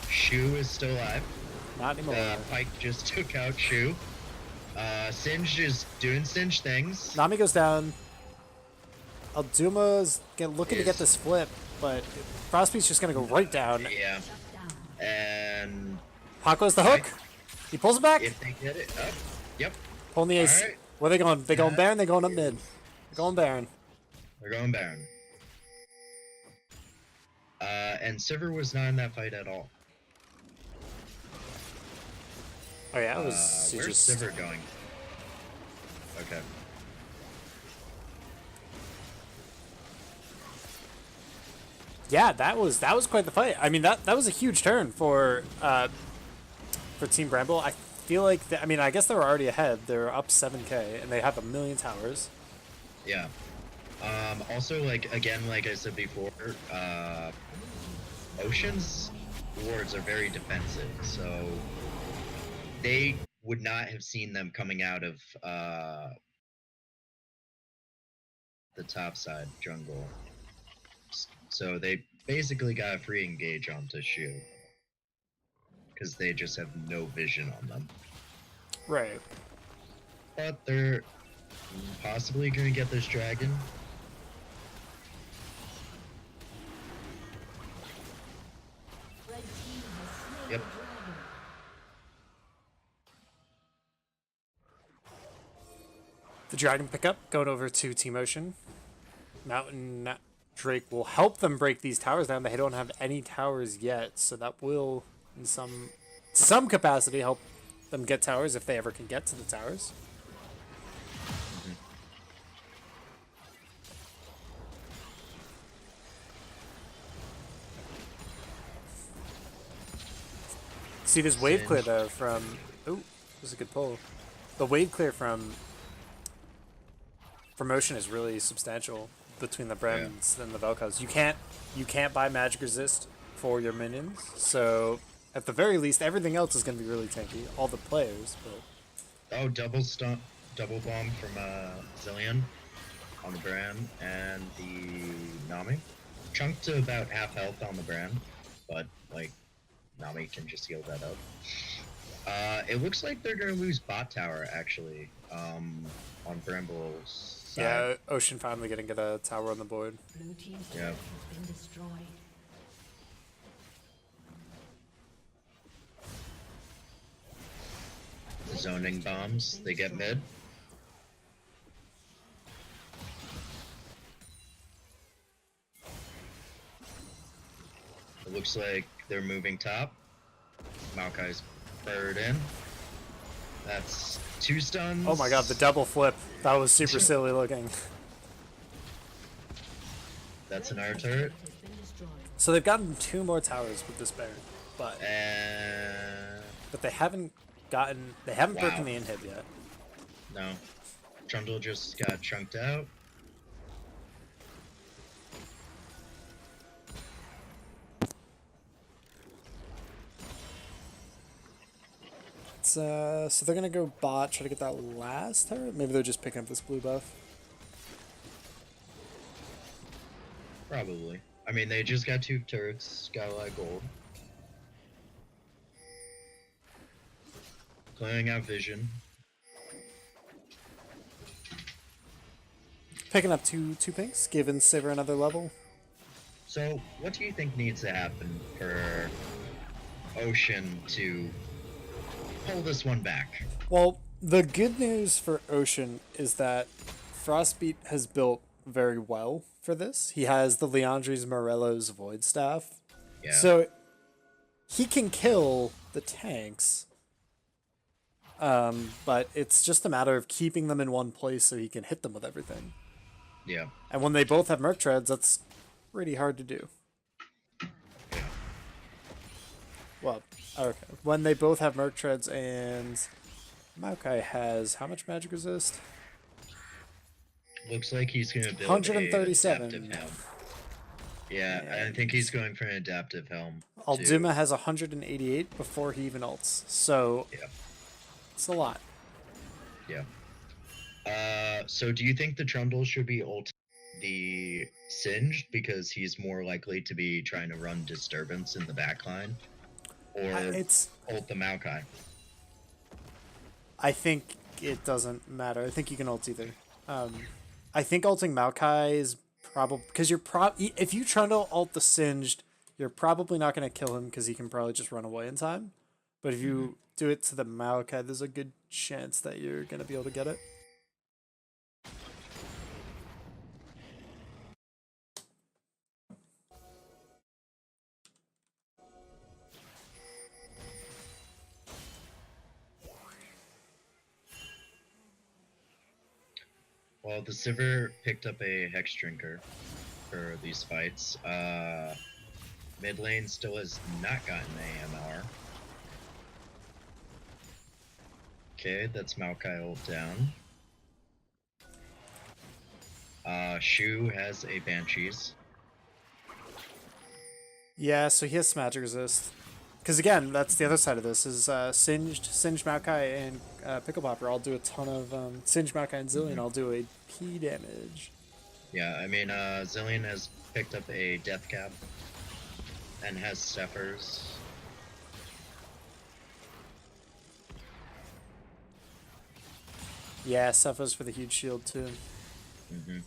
Shu is still alive. Not anymore. Pike just took out Shu. Singe is doing Singe things. Nami goes down. Alduma's looking to get Is- this flip, but Frostbeat's just gonna go right down. Yeah. And Paco's the hook. He pulls it back. if they get it up, yep, Pulling the ace. Alright. Where they going? They going Baron? They going up mid. They're going Baron. they're going Baron. And Sivir was not in that fight at all. Oh yeah, it was. he Where's just- Sivir going? Okay. Yeah, that was quite the fight. I mean, that was a huge turn for Team Bramble. I feel like I mean, I guess they were already ahead. They're up 7K and they have 1,000,000 towers. Yeah. Also, like again, like I said before, Ocean's wards are very defensive, so they would not have seen them coming out of the top side jungle. So they basically got a free engage onto Shu because they just have no vision on them. Right. But they're possibly gonna get this dragon. Yep. The dragon pickup going over to Team Ocean. Mountain Drake will help them break these towers down. They don't have any towers yet, so that will, in some capacity, help them get towers if they ever can get to the towers. See this wave clear though from. Oh, this is a good pull. The wave clear from Ocean is really substantial between the Brems and the Vel'Koz. You can't buy magic resist for your minions, so at the very least, everything else is going to be really tanky. All the players, but Oh, double bomb from Zillion on the Bran and the Nami. Chunked to about half health on the Bran, but like Nami can just heal that up. It looks like they're gonna lose bot tower actually. On Bramble's side. yeah, Ocean finally getting a tower on the board. Blue team's Yeah. turret has been destroyed. The zoning bombs, they get mid. The Looks like they're moving top. Maokai's bird in. That's 2 stuns. Oh my god, the double flip. That was super silly looking. That's an air turret. So they've gotten 2 more towers with this bear, but they haven't gotten, broken the inhib yet. No. Trundle just got chunked out. So they're gonna go bot, try to get that last turret. Maybe they're just picking up this blue buff. Probably. I mean, they just got 2 turrets, got a lot of gold. Clearing out vision. Picking up two pinks, giving Sivir another level. So, what do you think needs to happen for Ocean to pull this one back? Well, the good news for Ocean is that Frostbeat has built very well for this. He has the Leandri's Morello's Void Staff. Yeah. So he can kill the tanks. But it's just a matter of keeping them in one place so he can hit them with everything. Yeah. And when they both have Merc Treads, that's pretty hard to do. Well, okay. When they both have Merc Treads and Maokai has how much magic resist? Looks like he's going to build 137. a adaptive helm. Yeah, I think he's going for an adaptive helm. Alduma has 188 before he even ults. So Yeah. it's a lot. Yeah. So do you think the Trundle should be ult the Singed because he's more likely to be trying to run disturbance in the backline? Or It's. ult the Maokai? I think it doesn't matter. I think you can ult either. I think ulting Maokai is probably because if you Trundle ult the Singed, you're probably not going to kill him because he can probably just run away in time. But if you do it to the Maokai, there's a good chance that you're going to be able to get it. Well, the Sivir picked up a Hex Drinker for these fights. Mid lane still has not gotten AMR. Okay, that's Maokai ult down. Shu has a Banshees. Yeah, so he has magic resist. Because again, that's the other side of this, is Singed Maokai and Pickle Popper. I'll do a ton of Singed Maokai and Zillion. I'll do a P damage. Yeah, I mean, Zillion has picked up a Death Cap and has Steppers. Yeah, Cephal's for the huge shield too. Mm-hmm.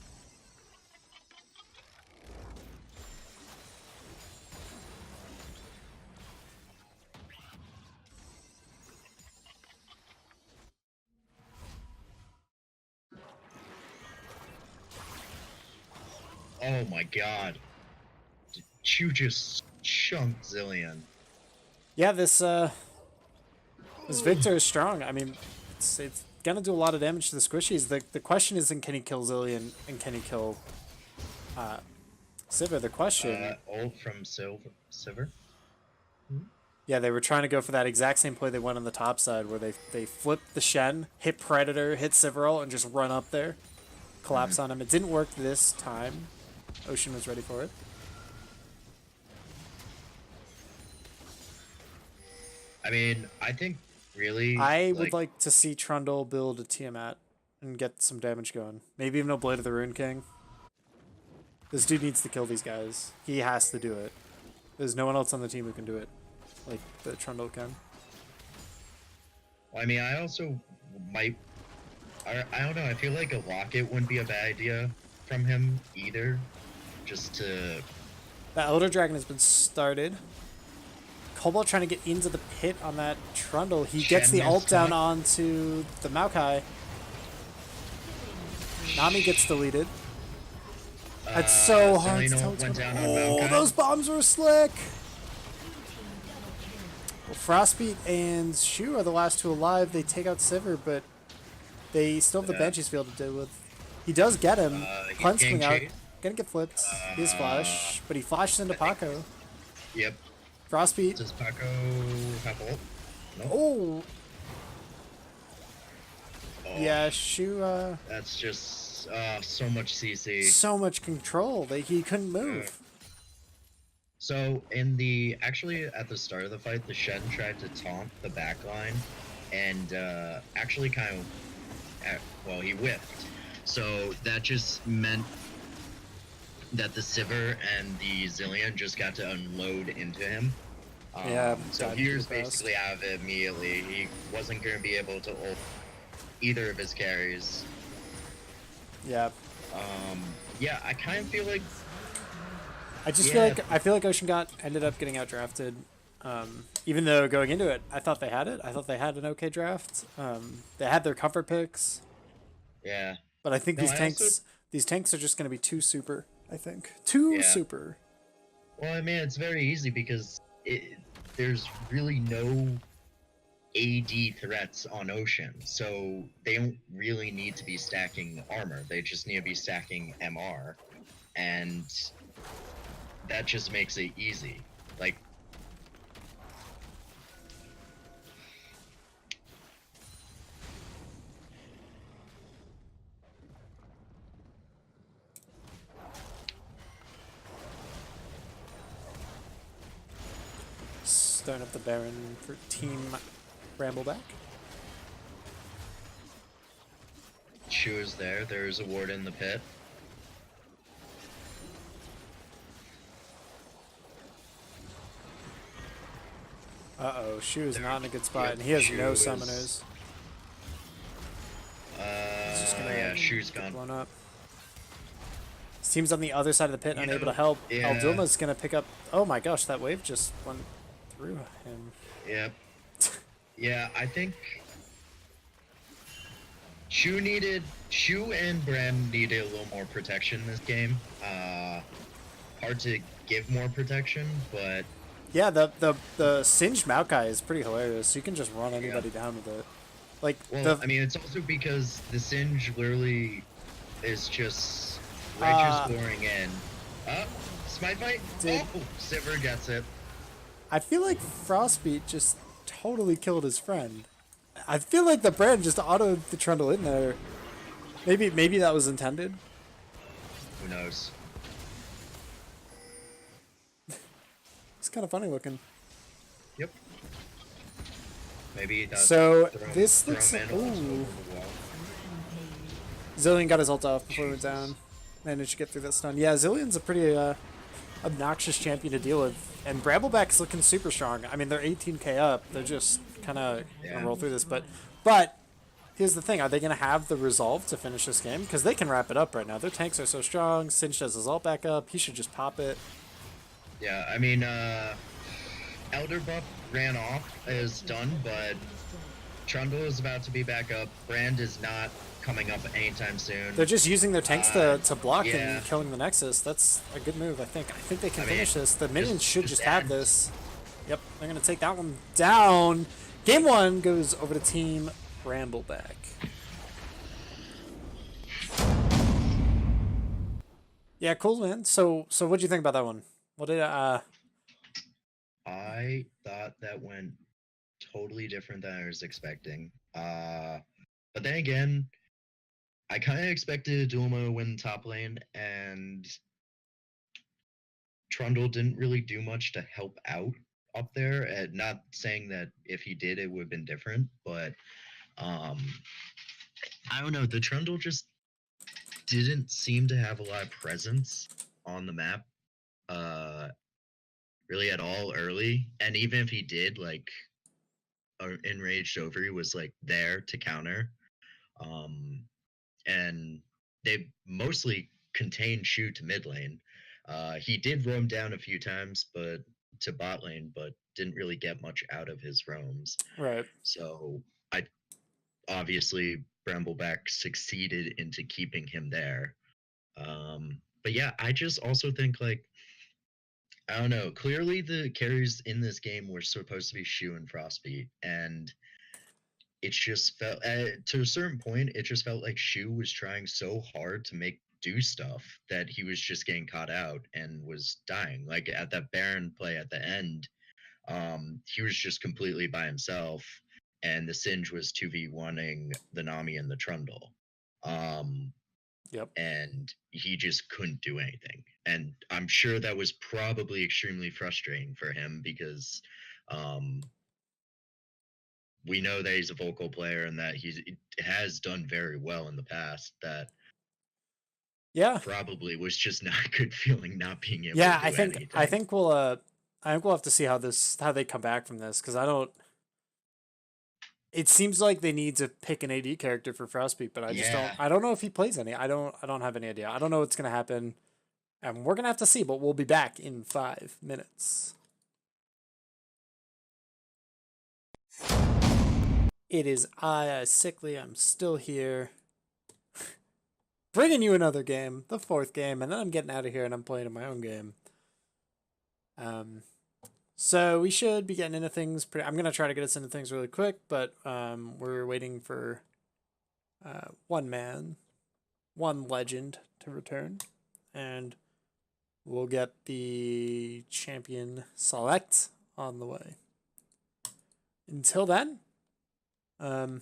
Oh my god. Did you just chunk Zillion? Yeah, this Victor is strong. I mean, it's gonna do a lot of damage to the squishies. The question isn't can he kill Zillion and can he kill Sivir. The question. Ult from Sivir? Yeah, they were trying to go for that exact same play they went on the top side where they flipped the Shen, hit Predator, hit Sivir and just run up there, collapse on him. It didn't work this time. Ocean was ready for it. I mean, I think really... I would like to see Trundle build a Tiamat and get some damage going. Maybe even a Blade of the Rune King. This dude needs to kill these guys. He has to do it. There's no one else on the team who can do it. Like the Trundle can. Well, I mean, I also might... I don't know, I feel like a Locket wouldn't be a bad idea from him either. Just to... The Elder Dragon has been started. Cobalt trying to get into the pit on that Trundle. He gets the ult down onto the Maokai. Nami gets deleted. That's so hard to tell. Oh, those bombs were slick! Frostbeat and Shu are the last two alive. They take out Sivir, but they still have the Banshee's field to deal with. He does get him. He's Cleanse getting coming out. chased. Gonna get flipped. He has flash, but he flashes into Paco. Yep. Frostbeat. Does Paco have ult? No. Oh! Oh, Yeah, Shu, That's just so much CC. so much control that he couldn't move. So actually at the start of the fight, the Shen tried to taunt the backline, and actually kind of, well, he whiffed. So that just meant that the Sivir and the Zillion just got to unload into him. Yeah, So died he was pretty fast. basically out of it immediately. He wasn't going to be able to ult either of his carries. Yeah. Yeah, I kind of feel like I just Yeah. feel like Ocean ended up getting outdrafted. Even though going into it, I thought they had it. I thought they had an okay draft. They had their comfort picks, yeah. but I think No, these tanks are just going to be too super. I think too Yeah. super. Well, I mean, it's very easy because there's really no AD threats on Ocean, so they don't really need to be stacking armor. They just need to be stacking MR, and that just makes it easy. Like, Starting up the Baron for Team Brambleback. Shu is there. There's a ward in the pit. Uh-oh, Shu is not in a good spot, and he has Shu no is- summoners. He's just gonna Yeah, Shu's get gone. blown up. His team's on the other side of the pit, You unable know, to help. yeah. Aldilma's gonna pick up. Oh my gosh, that wave just went through him. Yep. Yeah, I think Shu and Bram needed a little more protection this game. Hard to give more protection, but Yeah, the singed Maokai is pretty hilarious. You can just run anybody down with it. Like well, I mean, it's also because the Singe literally is just righteous scoring in. Smite fight? Dude. Oh, Sivir gets it. I feel like Frostbeat just totally killed his friend. I feel like the brand just autoed the trundle in there. Maybe that was intended. Who knows? It's kind of funny looking. Yep. Maybe that's So throw- this throw looks. Mandals over Ooh. the wall. Zillion got his ult off before he went down. Managed to get through that stun. Yeah, Zillion's a pretty obnoxious champion to deal with. And Brambleback's looking super strong. I mean, they're 18k up. They're just kind of going to roll through this. But here's the thing. Are they going to have the resolve to finish this game? Because they can wrap it up right now. Their tanks are so strong. Sinch does his ult back up. He should just pop it. Yeah, I mean, Elder Buff ran off, is done, but Trundle is about to be back up. Brand is not coming up anytime soon. They're just using their tanks to block yeah. and killing the Nexus. That's a good move, I think. I think they can I mean, finish this. The minions should just just have add- this. Yep, they're going to take that one down. Game 1 goes over to Team Brambleback. Yeah, cool, man. So what do you think about that one? What did I thought that went totally different than I was expecting. But then again, I kind of expected Dulma to win top lane, and Trundle didn't really do much to help out up there. And not saying that if he did, it would have been different, but I don't know. The Trundle just didn't seem to have a lot of presence on the map, really at all early. And even if he did, like, enraged Overy was like there to counter, and they mostly contained Shu to mid lane. He did roam down a few times, but to bot lane, but didn't really get much out of his roams. right? So I obviously Brambleback succeeded into keeping him there. But yeah, I just also think like I don't know. Clearly, the carries in this game were supposed to be Shu and Frostbeat, and it just felt to a certain point, it just felt like Shu was trying so hard to do stuff that he was just getting caught out and was dying. Like at that Baron play at the end, he was just completely by himself, and the Singe was 2v1ing the Nami and the Trundle. Yep. And he just couldn't do anything. And I'm sure that was probably extremely frustrating for him because we know that he's a vocal player and that he has done very well in the past. That Yeah. probably was just not a good feeling not being able Yeah, to do anything. I think we'll have to see how they come back from this, because I don't. It seems like they need to pick an AD character for Frostbeat, but I just don't. I don't know if he plays any. I don't have any idea. I don't know what's gonna happen, and we're gonna have to see. But we'll be back in 5 minutes. It is Sickly. I'm still here, bringing you another game, the 4th game, and then I'm getting out of here and I'm playing in my own game. So we should be getting into things. I'm going to try to get us into things really quick, but we're waiting for one legend to return, and we'll get the champion select on the way. Until then, I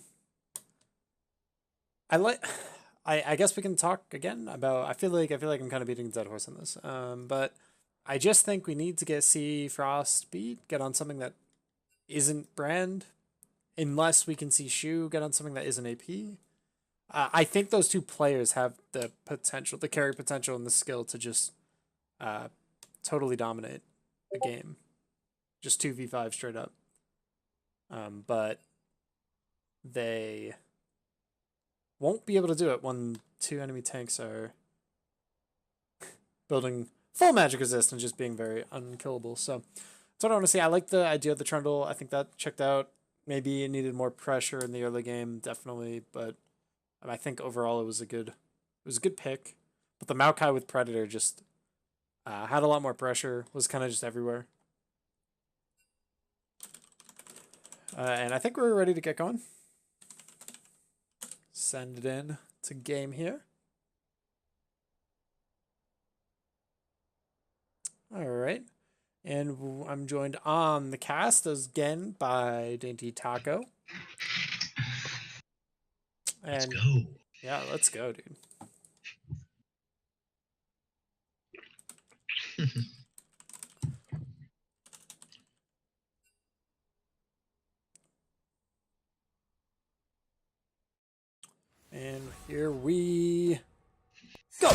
guess we can talk again about. I feel like I'm kind of beating a dead horse on this. But I just think we need to see Frostbeat get on something that isn't Brand, unless we can see Shu get on something that isn't AP. I think those two players have the potential, the carry potential, and the skill to just totally dominate a game, just 2v5 straight up. But they won't be able to do it when 2 enemy tanks are building full magic resist and just being very unkillable. So that's what I want to see. I like the idea of the Trundle. I think that checked out. Maybe it needed more pressure in the early game, definitely, but I think overall it was a good pick. But the Maokai with Predator just had a lot more pressure, was kind of just everywhere. And I think we're ready to get going. Send it in to game here. All right. And I'm joined on the cast again by Dainty Taco. Let's And go. Yeah, let's go, dude. And here we go.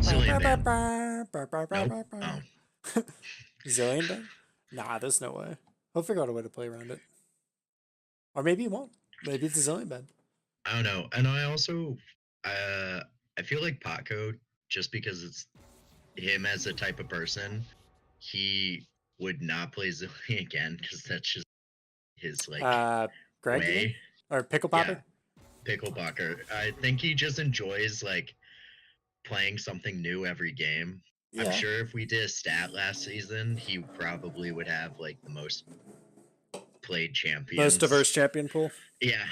Zillion Band. Nope. Oh. Zillion Band? Nah, there's no way. He'll figure out a way to play around it. Or maybe he won't. Maybe it's a Zillion Band. I don't know. And I also, I feel like Potco, just because it's him as a type of person, he would not play Zillion again because that's just his Greg way. Or Pickle Popper? Yeah. Pickle Popper. I think he just enjoys playing something new every game. Yeah. I'm sure if we did a stat last season, he probably would have the most played champions. Most diverse champion pool. Yeah.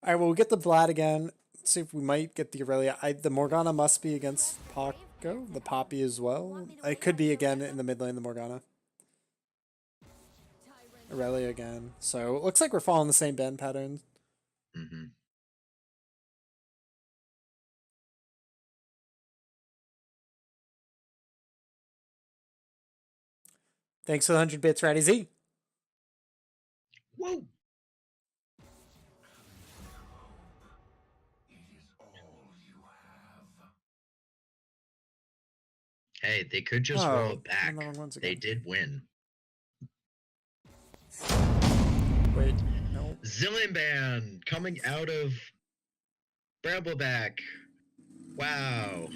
All right, well, we'll get the Vlad again. Let's see if we might get the Aurelia. The Morgana must be against Paco. The Poppy as well. It could be again in the mid lane, the Morgana. Aurelia again. So it looks like we're following the same band pattern. Mm-hmm. Thanks for the 100 bits, Ratty Z. Whoa. Hey, they could just roll it back. They did win. Wait, no. Zillion Band coming out of Brambleback. Wow.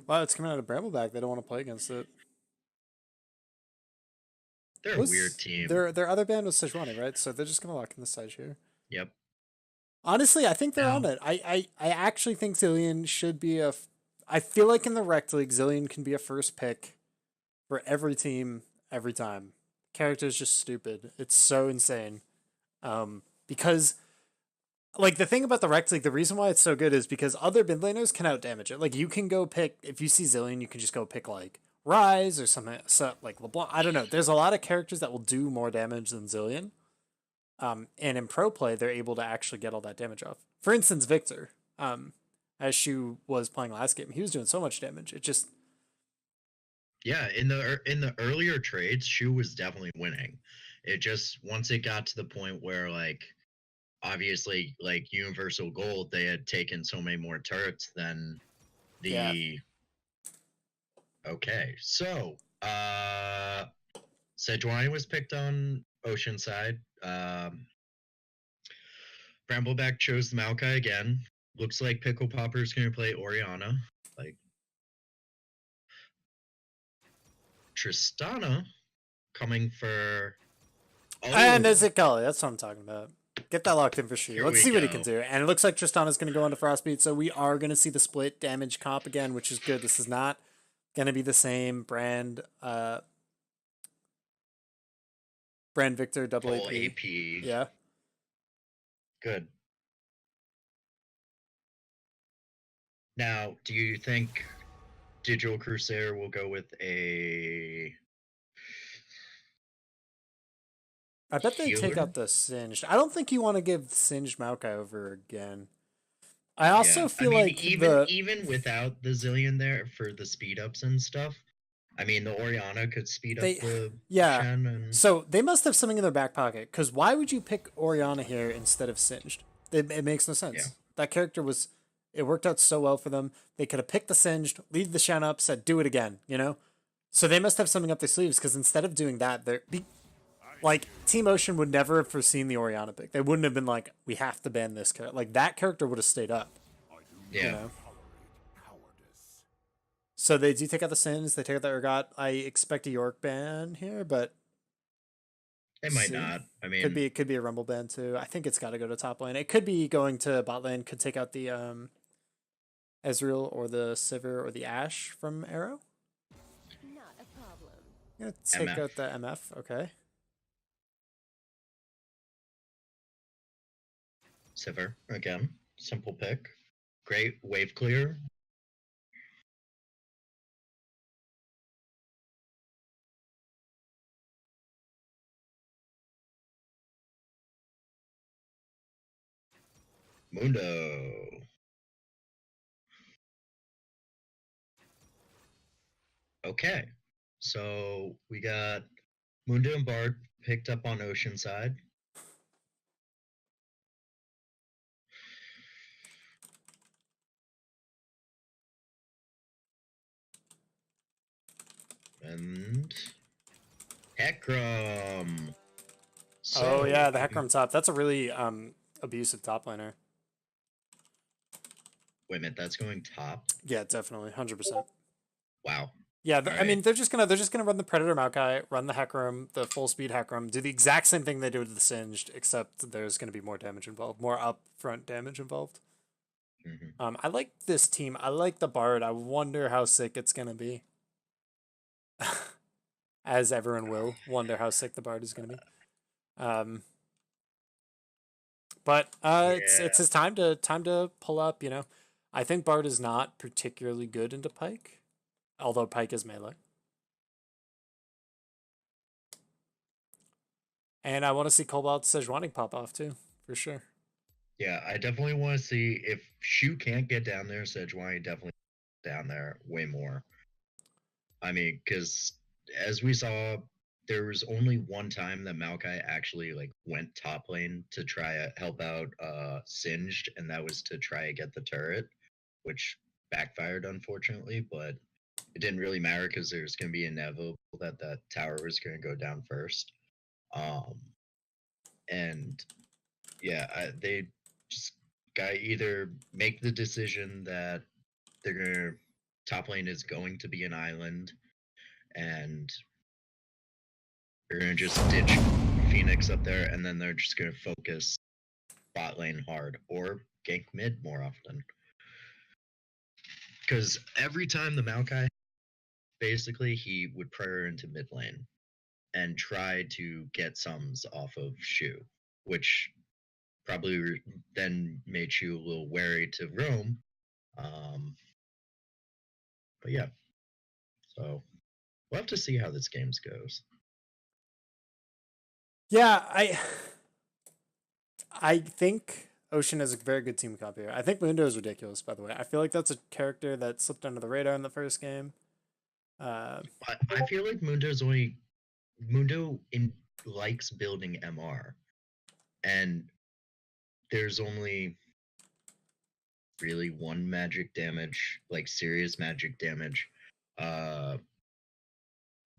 Wow, it's coming out of Brambleback. They don't want to play against it. They're a weird team. Their other band was Sejuani, right? So they're just gonna lock in the Sej here. Yep. Honestly, I think they're on it. I actually think Zillion should be I feel like in the Rekt League, Zilean can be a first pick for every team every time. Character is just stupid. It's so insane. Because like the thing about the Rekt League, the reason why it's so good is because other mid laners can out damage it. Like you can go pick, if you see Zilean, you can just go pick like Rise or something, so like LeBlanc. I don't know. There's a lot of characters that will do more damage than Zilean. And in pro play, they're able to actually get all that damage off. For instance, Victor, as Shu was playing last game, he was doing so much damage. It just Yeah, in the earlier trades, Shu was definitely winning. It just once it got to the point where like obviously like Universal Gold, they had taken so many more turrets than the Yeah. Okay. So Sejuani was picked on Oceanside. Brambleback chose the Maokai again. Looks like Pickle Popper's gonna play Oriana. Like Tristana coming for And Isaac Gully, that's what I'm talking about. Get that locked in for Shu. Here Let's we see what he go. can do. And it looks like Tristana's going to go into Frostbeat, so we are going to see the split damage comp again, which is good. This is not going to be the same Brand Victor double full AP. AP. Yeah. Good. Now, do you think Digital Crusader will go with a I bet they take healer? out the Singed. I don't think you want to give Singed Maokai over again. I also feel like even without the Zillion there for the speed ups and stuff, I mean the Oriana could speed up the Shen and So they must have something in their back pocket, because why would you pick Oriana here instead of Singed? It makes no sense. Yeah. That character was, it worked out so well for them. They could have picked the Singed, leave the Shen up, said do it again, you know? So they must have something up their sleeves, because instead of doing that, like Team Ocean would never have foreseen the Oriana pick. They wouldn't have been like, we have to ban this character. Like that character would have stayed up. yeah. You know? So they do take out the Sins. They take out the Urgot. I expect a York ban here, but It might not. I mean, could be a Rumble ban too. I think it's got to go to top lane. It could be going to bot lane. Could take out the Ezreal or the Sivir or the Ashe from Arrow. Not a problem. I'm gonna take MF. out the MF. Okay. Sivir again. Simple pick. Great wave clear. Mundo. Okay. So we got Mundo and Bard picked up on Oceanside. And Hecarim. Oh yeah, the Hecarim top. That's a really abusive top laner. Wait a minute, that's going top? Yeah, definitely, 100%. Wow. Yeah, I Alright. mean they're just gonna run the Predator Maokai, run the Hecarim, the full speed Hecarim, do the exact same thing they do with the Singed, except there's gonna be more damage involved, more upfront damage involved. Mm-hmm. I like this team. I like the Bard. I wonder how sick it's gonna be. As everyone will wonder how sick the Bard is gonna be. But it's his time to pull up. You know, I think Bard is not particularly good into Pike, although Pike is melee. And I want to see Cobalt Sejuani pop off too, for sure. Yeah, I definitely want to see if Shu can't get down there, Sejuani definitely down there way more. I mean, because as we saw, there was only one time that Maokai actually like went top lane to try to help out Singed, and that was to try to get the turret, which backfired unfortunately, but it didn't really matter because there's going to be inevitable that that tower was going to go down first. And yeah, they just got to either make the decision that they're going to top lane is going to be an island, and they're going to just ditch Phoenix up there, and then they're just going to focus bot lane hard or gank mid more often. Because every time the Maokai, basically, he would prayer into mid lane and try to get sums off of Shu, which probably then made Shu a little wary to roam. But yeah, so we'll have to see how this game goes. Yeah, I think Ocean is a very good team comp here. I think Mundo is ridiculous, by the way. I feel like that's a character that slipped under the radar in the first game. I feel like Mundo likes building MR, and there's only really one magic damage, like serious magic damage,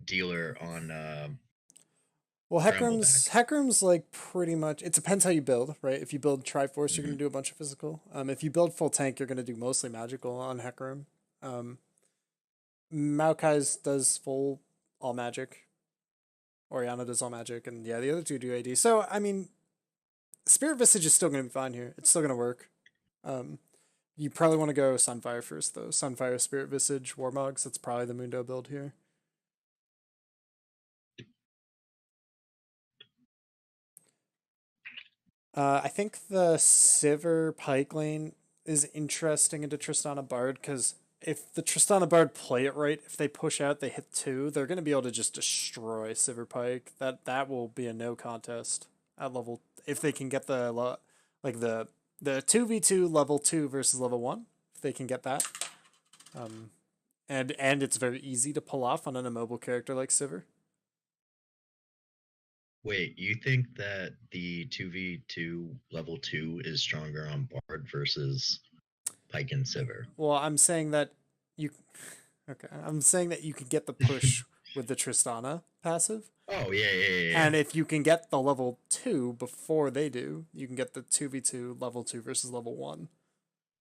dealer on. Well, Brambleback. Hecarim's like pretty much. It depends how you build, right? If you build Triforce, you're Mhm. gonna do a bunch of physical. If you build full tank, you're gonna do mostly magical on Hecarim. Maokai's does full all magic. Oriana does all magic, and yeah, the other two do AD. So I mean, Spirit Visage is still gonna be fine here. It's still gonna work. You probably want to go Sunfire first though. Sunfire, Spirit Visage, Warmogs. That's probably the Mundo build here. I think the Sivir Pike lane is interesting into Tristana Bard because if the Tristana Bard play it right, if they push out, they hit 2, they're going to be able to just destroy Sivir Pike. That will be a no contest at level if they can get the 2v2 level 2 versus level 1. If they can get that, and it's very easy to pull off on an immobile character like Sivir. Wait, you think that the 2v2 level 2 is stronger on Bard versus Pike and Sivir? Well, I'm saying that you. Okay, I'm saying that you can get the push with the Tristana passive. Oh, yeah. And if you can get the level 2 before they do, you can get the 2v2 level 2 versus level 1.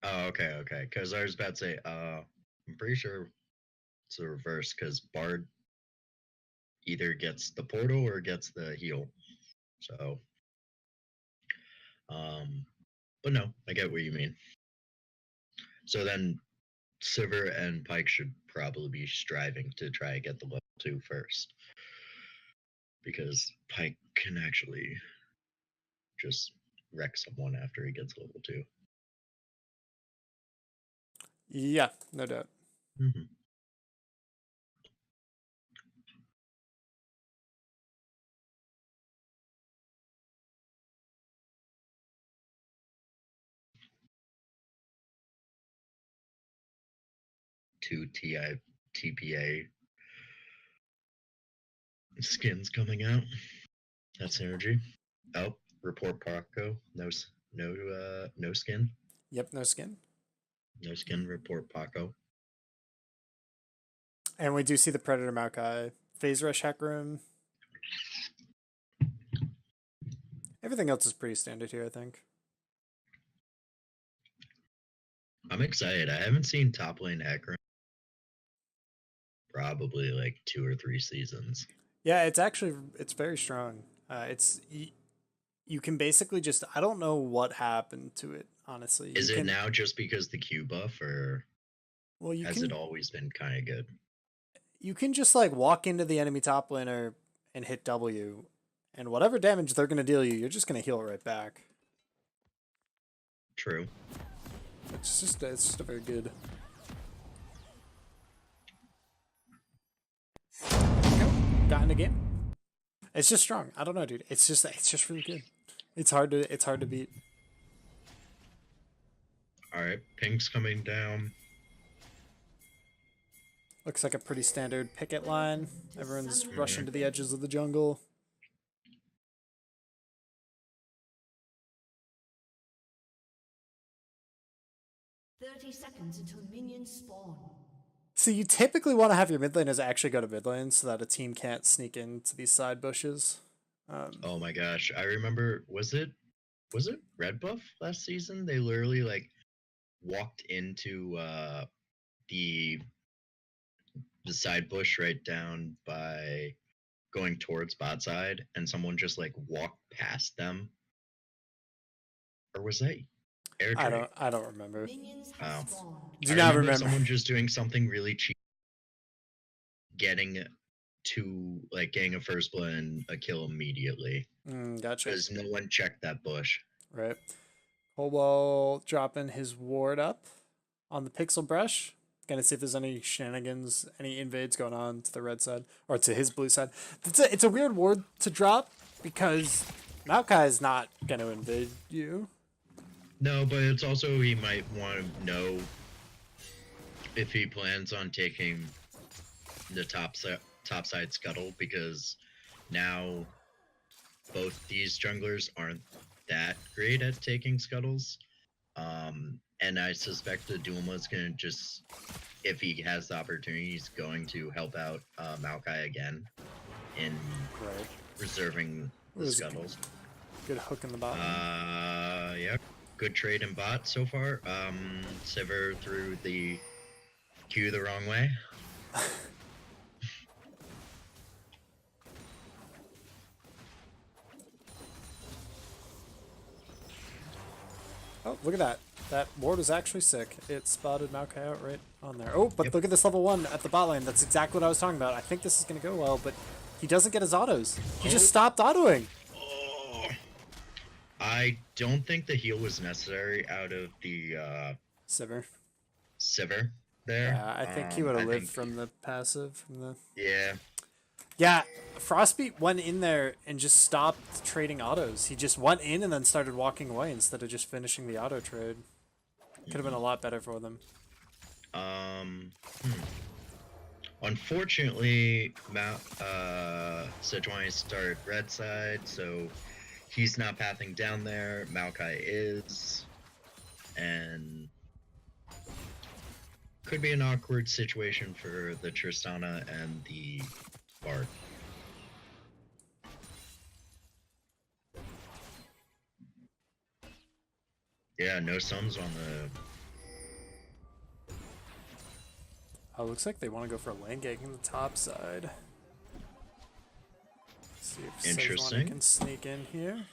Oh, okay. Because I was about to say, I'm pretty sure it's the reverse, because Bard either gets the portal or gets the heal. So, but no, I get what you mean. So then Sivir and Pike should probably be striving to try to get the level 2 first. Because Pike can actually just wreck someone after he gets level 2. Yeah, no doubt. Mm-hmm. Two TPA skins coming out. That's energy. Oh, report Paco. No skin. Yep, no skin. No skin. Report Paco. And we do see the Predator Maokai, Phase Rush Hecarim. Everything else is pretty standard here, I think. I'm excited. I haven't seen top lane Hecarim probably like 2 or 3 seasons. Yeah, it's very strong. You can basically just, I don't know what happened to it, honestly. Is it now just because the Q buff, or has it always been kind of good? You can just like walk into the enemy top laner and hit W, and whatever damage they're gonna deal you, you're just gonna heal it right back. True. It's just a very good. Got in the game. It's just strong. I don't know, dude. It's just really good. It's hard to beat. All right, Pink's coming down. Looks like a pretty standard picket line. Everyone's rushing to the edges of the jungle. Seconds until minions spawn. So you typically want to have your mid laners actually go to mid lane so that a team can't sneak into these side bushes. Oh my gosh, I remember. Was it Red Buff last season? They literally like walked into the side bush right down by going towards bot side, and someone just like walked past them. Or was that? Air Drake. I don't remember. Oh. Do I not remember remember. someone just doing something really cheap, getting getting a first blood and a kill immediately. Gotcha. Because no one checked that bush. Right. Cobalt dropping his ward up on the pixel brush. Gonna see if there's any shenanigans, any invades going on to the red side or to his blue side. It's a weird ward to drop because Maokai is not gonna invade you. No, but it's also he might want to know if he plans on taking the top side scuttle, because now both these junglers aren't that great at taking scuttles. And I suspect the Duma is going to just, if he has the opportunity, he's going to help out Maokai again in reserving the scuttles. Good hook in the bottom. Yeah. Good trade in bot so far. Sivir threw the Q the wrong way. Oh, look at that. That ward is actually sick. It spotted Maokai out right on there. Oh, but look at this level 1 at the bot lane. That's exactly what I was talking about. I think this is going to go well, but he doesn't get his autos. He just stopped autoing. Oh. I don't think the heal was necessary out of the Sivir. Sivir there. Yeah, I think he would have lived from the passive. From the... Yeah. Yeah, Frostbeat went in there and just stopped trading autos. He just went in and then started walking away instead of just finishing the auto trade. Could have been a lot better for them. Unfortunately, Sejuani started red side, so he's not pathing down there. Maokai is. And could be an awkward situation for the Tristana and the Bard. Yeah, no sums on the... Oh, looks like they want to go for a lane gank in the top side. Let's see if Interesting. Sejuani can sneak in here.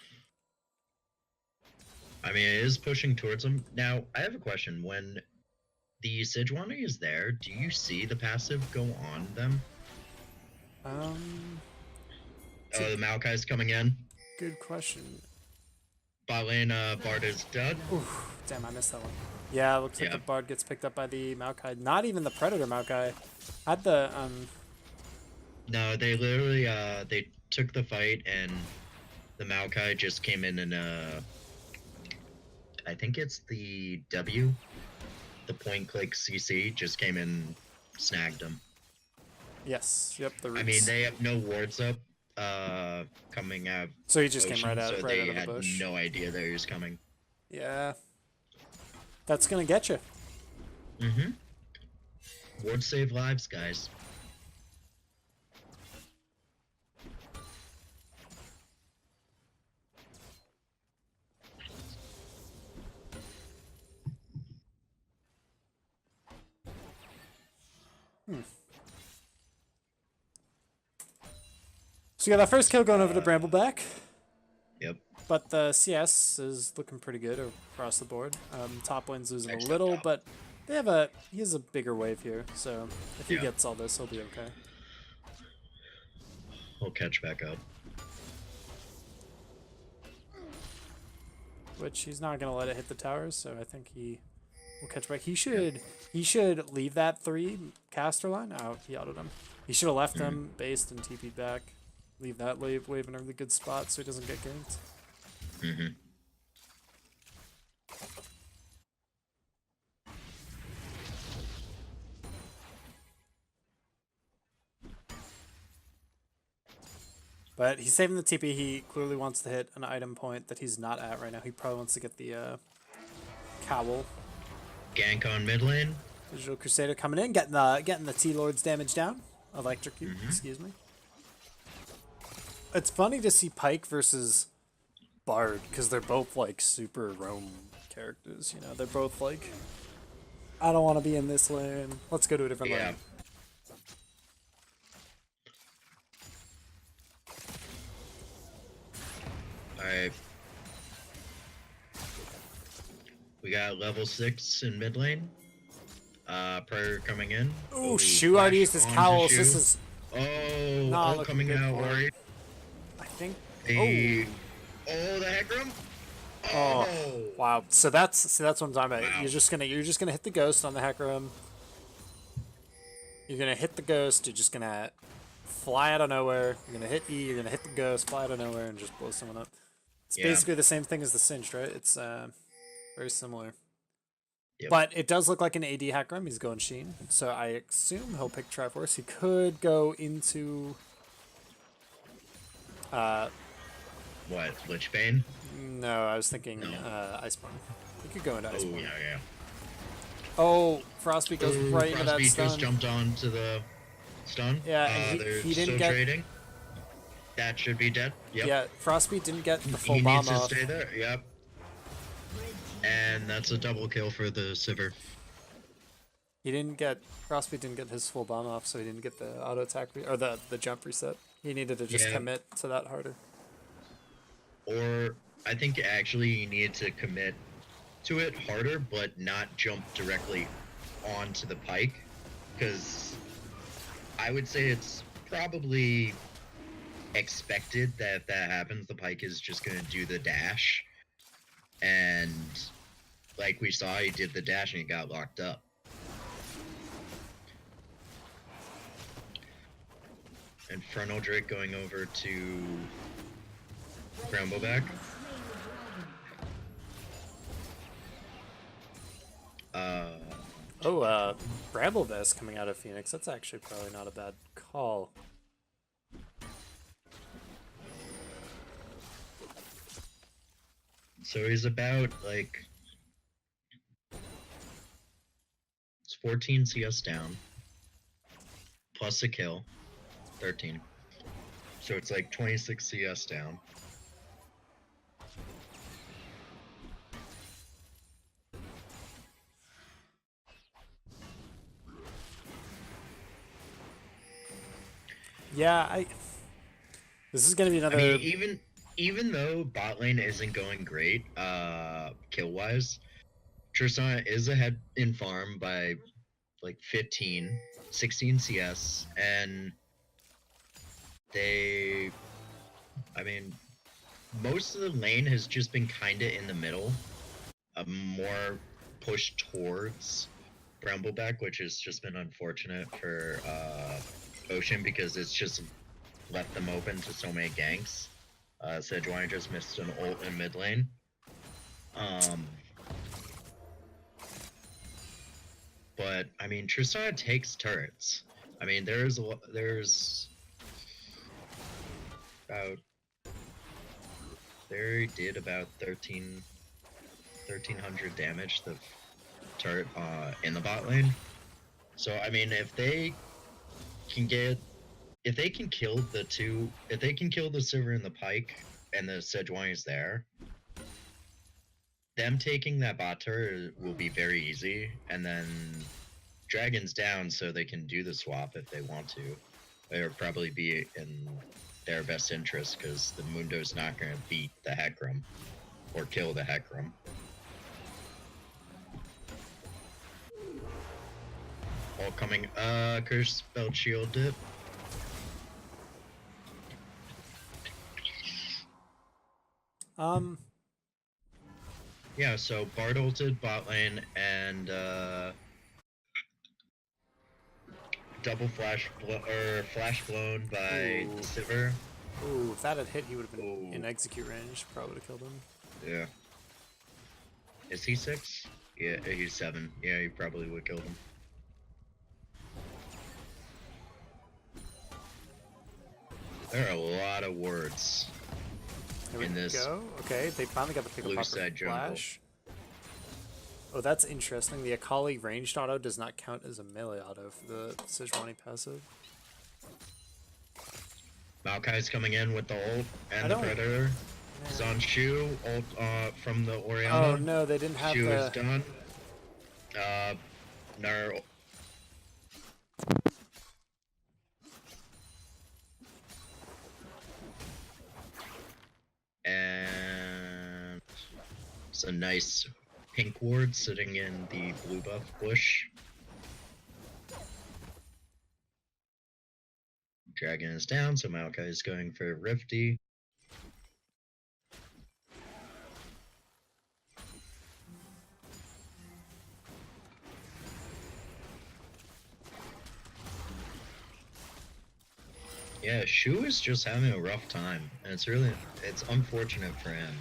I mean, it is pushing towards them. Now, I have a question. When the Sejuani is there, do you see the passive go on them? Oh, the Maokai's coming in. Good question. Bot lane, Bard is dead. Oof, damn, I missed that one. Yeah, it looks like the Bard gets picked up by the Maokai. Not even the Predator Maokai. Had the, No, they literally, they took the fight and the Maokai just came in and, I think it's the W, the point-click CC, just came in, snagged him. Yes, yep, the roots. I mean, they have no wards up, coming out. So he just Ocean, came right out, so right they out of the bush. had no idea that he was coming. Yeah. That's gonna get you. Mm-hmm. Wards save lives, guys. So you got that first kill going over to Brambleback. Yep. But the CS is looking pretty good across the board. Top lane's losing a Next little, up top. but he has a bigger wave here. So if he gets all this, he'll be okay. We'll catch back up. Which he's not gonna let it hit the towers, so I think he will catch back. He should leave that 3 caster line out. He autoed him. He should have left him based and TP'd back. Leave that wave in a really good spot so he doesn't get ganked. Mm-hmm. But he's saving the TP. He clearly wants to hit an item point that he's not at right now. He probably wants to get the cowl. Gank on mid lane. Digital Crusader coming in, getting the T-Lord's damage down. Electrocute, excuse me. It's funny to see Pyke versus Bard, because they're both like super roam characters, you know? They're both like, I don't want to be in this lane. Let's go to a different lane. Alright. We got level 6 in mid lane. Prayer coming in. Ooh, Shu already used his flash cowl. onto This Shu. is Oh, not all looking coming good out, for him. Ori. I think. The- Oh. Oh, the Heckram. Oh, Oh. wow. So that's what I'm talking about. Wow. You're just gonna hit the ghost on the hack room. You're gonna hit the ghost. You're just gonna fly out of nowhere. You're gonna hit E. You're gonna hit the ghost, fly out of nowhere, and just blow someone up. It's Yeah. basically the same thing as the Singed, right? It's very similar. Yep. But it does look like an AD hack room. He's going Sheen, so I assume he'll pick Triforce. He could go into. What? Lichbane? No, I was thinking No. Iceborne. He could go into Oh, Iceborne. yeah. Oh, Frostbeat goes Ooh, right into that Frostbeat stun. just jumped on to the stun. Yeah, and they're he didn't still get. trading. That should be dead. Yep. Yeah, Frostbeat didn't get the full He bomb needs to off. stay there. Yep. And that's a double kill for the Sivir. He didn't get Frostbeat didn't get his full bomb off, so he didn't get the auto attack or the jump reset. He needed to just Yeah. commit to that harder. Or I think actually you need to commit to it harder, but not jump directly onto the pike, because I would say it's probably expected that if that happens, the pike is just going to do the dash, and like we saw, he did the dash and he got locked up. Infernal Drake going over to Brambleback. Brambleback coming out of Phoenix. That's actually probably not a bad call. So he's about like it's 14 CS down, plus a kill, 13. So it's like 26 CS down. Yeah, this is gonna be another. I mean, even though bot lane isn't going great, kill wise, Tristana is ahead in farm by like 15, 16 CS, and I mean, most of the lane has just been kinda in the middle, more pushed towards Brambleback, which has just been unfortunate for Ocean, because it's just left them open to so many ganks. Sejuani just missed an ult in mid lane. But I mean, Tristana takes turrets. I mean, there's about they did about 1300 damage the turret in the bot lane. So I mean, if they can kill the Sivir and the Pike, and the Sejuani's there, them taking that bot turret will be very easy, and then Dragon's down, so they can do the swap if they want to. It would probably be in their best interest, because the Mundo's not going to beat the Heckram or kill the Heckram. All coming. Curse spelled shield dip. Yeah, so Bard ulted bot lane, and double flash blown by Ooh. Sivir. Ooh, if that had hit, he would have been Ooh. in execute range. Probably would have killed him. Yeah. Is he 6? Yeah, he's 7. Yeah, he probably would kill him. There are a lot of words Here we in this. go. Okay, they finally got the pick blue up side jungle. flash. Oh, that's interesting. The Akali ranged auto does not count as a melee auto for the Sejuani passive. Maokai's coming in with the ult I and the don't- Predator. He's on Shu, ult from the Orianna. Oh no, they didn't have Shu is the. done. Nar. And it's a nice pink ward sitting in the blue buff bush. Dragon is down, so Maokai is going for Rifty. Yeah, Shu is just having a rough time, and it's unfortunate for him.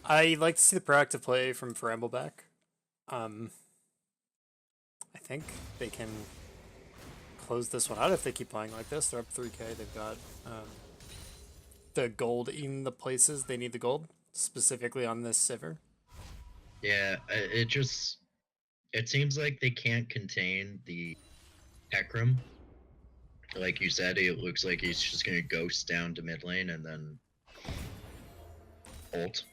I like to see the proactive play from Brambleback. I think they can close this one out if they keep playing like this. They're up 3k. They've got the gold in the places they need the gold, specifically on this Sivir. Yeah, it seems like they can't contain the Hecarim. Like you said, it looks like he's just gonna ghost down to mid lane and then ult.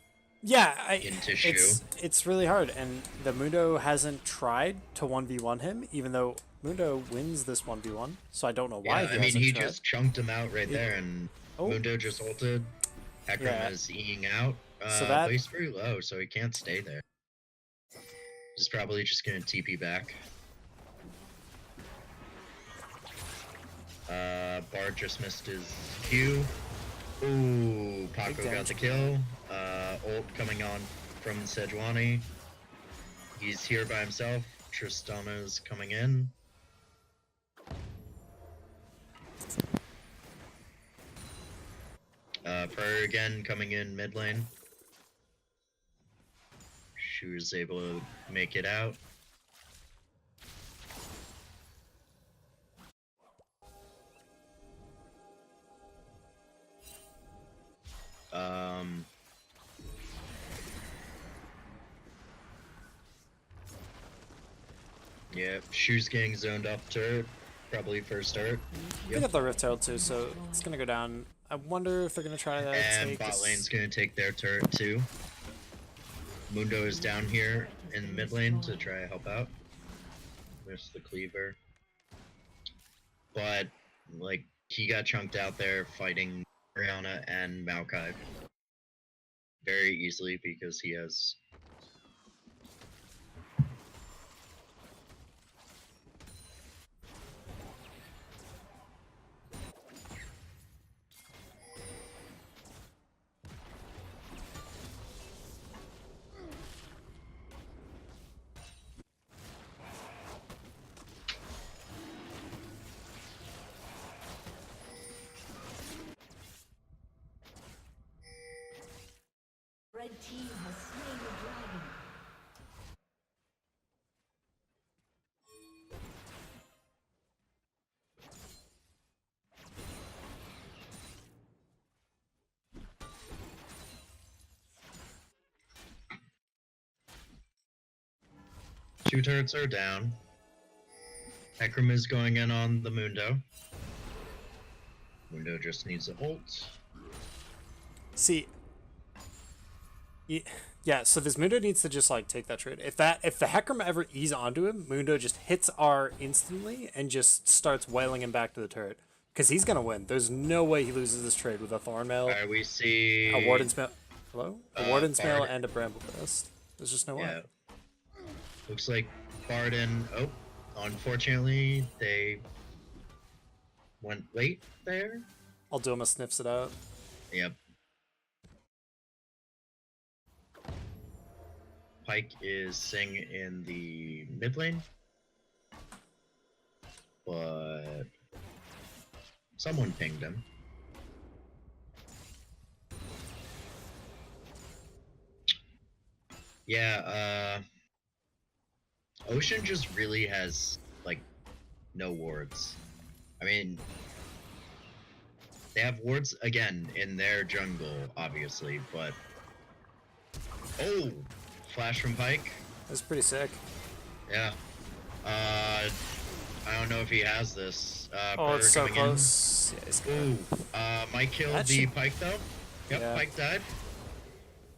Yeah, into Shu. it's really hard, and the Mundo hasn't tried to 1v1 him, even though Mundo wins this 1v1, so I don't know why he tried. just chunked him out right there, and Mundo just ulted. Hecarim is eating out. So but he's pretty low, so he can't stay there. He's probably just gonna TP back. Bard just missed his Q. Ooh, Paco got the kill. Ult coming on from Sejuani. He's here by himself. Tristana's coming in. Prayer again coming in mid lane. She was able to make it out. Yeah, Shu's getting zoned up turret, probably first start. They got the Rift Herald too, so it's gonna go down. I wonder if they're gonna try to and bot lane's gonna take their turret too. Mundo is down here in mid lane to try to help out. There's the cleaver. But, like, he got chunked out there fighting Orianna and Maokai very easily because he has... Red team has slain the dragon. Two turrets are down. Hecarim is going in on the Mundo. Mundo just needs a ult. See, yeah. So this Mundo needs to just like take that trade. If the Hecarim ever ease onto him, Mundo just hits R instantly and just starts wailing him back to the turret because he's gonna win. There's no way he loses this trade with a Thornmail, We see a Warden's Mail. Hello, a Warden's Mail and a Bramblebest. There's just no way. Looks like Barden. Oh, unfortunately, they went late there. Aldoma sniffs it out. Yep. Pike is Sing in the mid lane, but someone pinged him. Yeah, Ocean just really has, like, no wards. I mean, they have wards, again, in their jungle, obviously, but... Oh! Flash from Pike. That's pretty sick. Yeah. I don't know if he has this. Oh, it's so close. Yeah, he's good. Ooh. Might kill the Pike, though. Yep, Yeah. Pike died.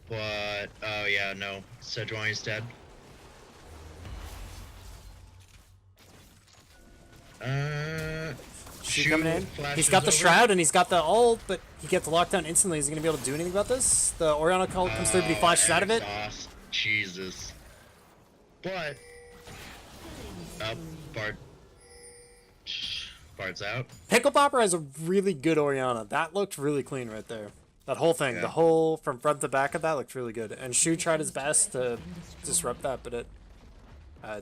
But, oh yeah, no. Sejuani's dead. Shu coming in. He's flashes got the over. shroud and he's got the ult, but he gets locked down instantly. Is he gonna be able to do anything about this? The Orianna call comes through, but he flashes out of it. Exhaust. Jesus. But Bard's out. Pickle Popper has a really good Orianna. That looked really clean right there. That whole thing, Yeah. the whole from front to back of that looked really good. And Shu tried his best to disrupt that, but it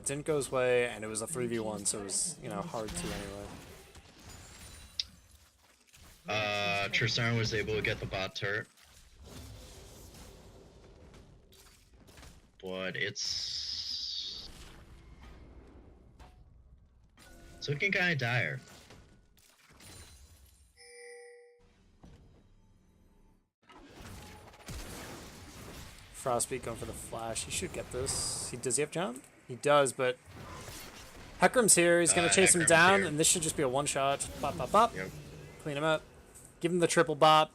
didn't go his way, and it was a 3v1, so it was, you know, hard to anyway. Tristana was able to get the bot turret. But it's looking kind of dire. Frostbeat going for the flash. He should get this. Does he have jump? He does, but Hecarim's here. He's gonna chase him Hecarim's down, here. and this should just be a one-shot. Bop, bop, bop. Yep. Clean him up. Give him the triple bop.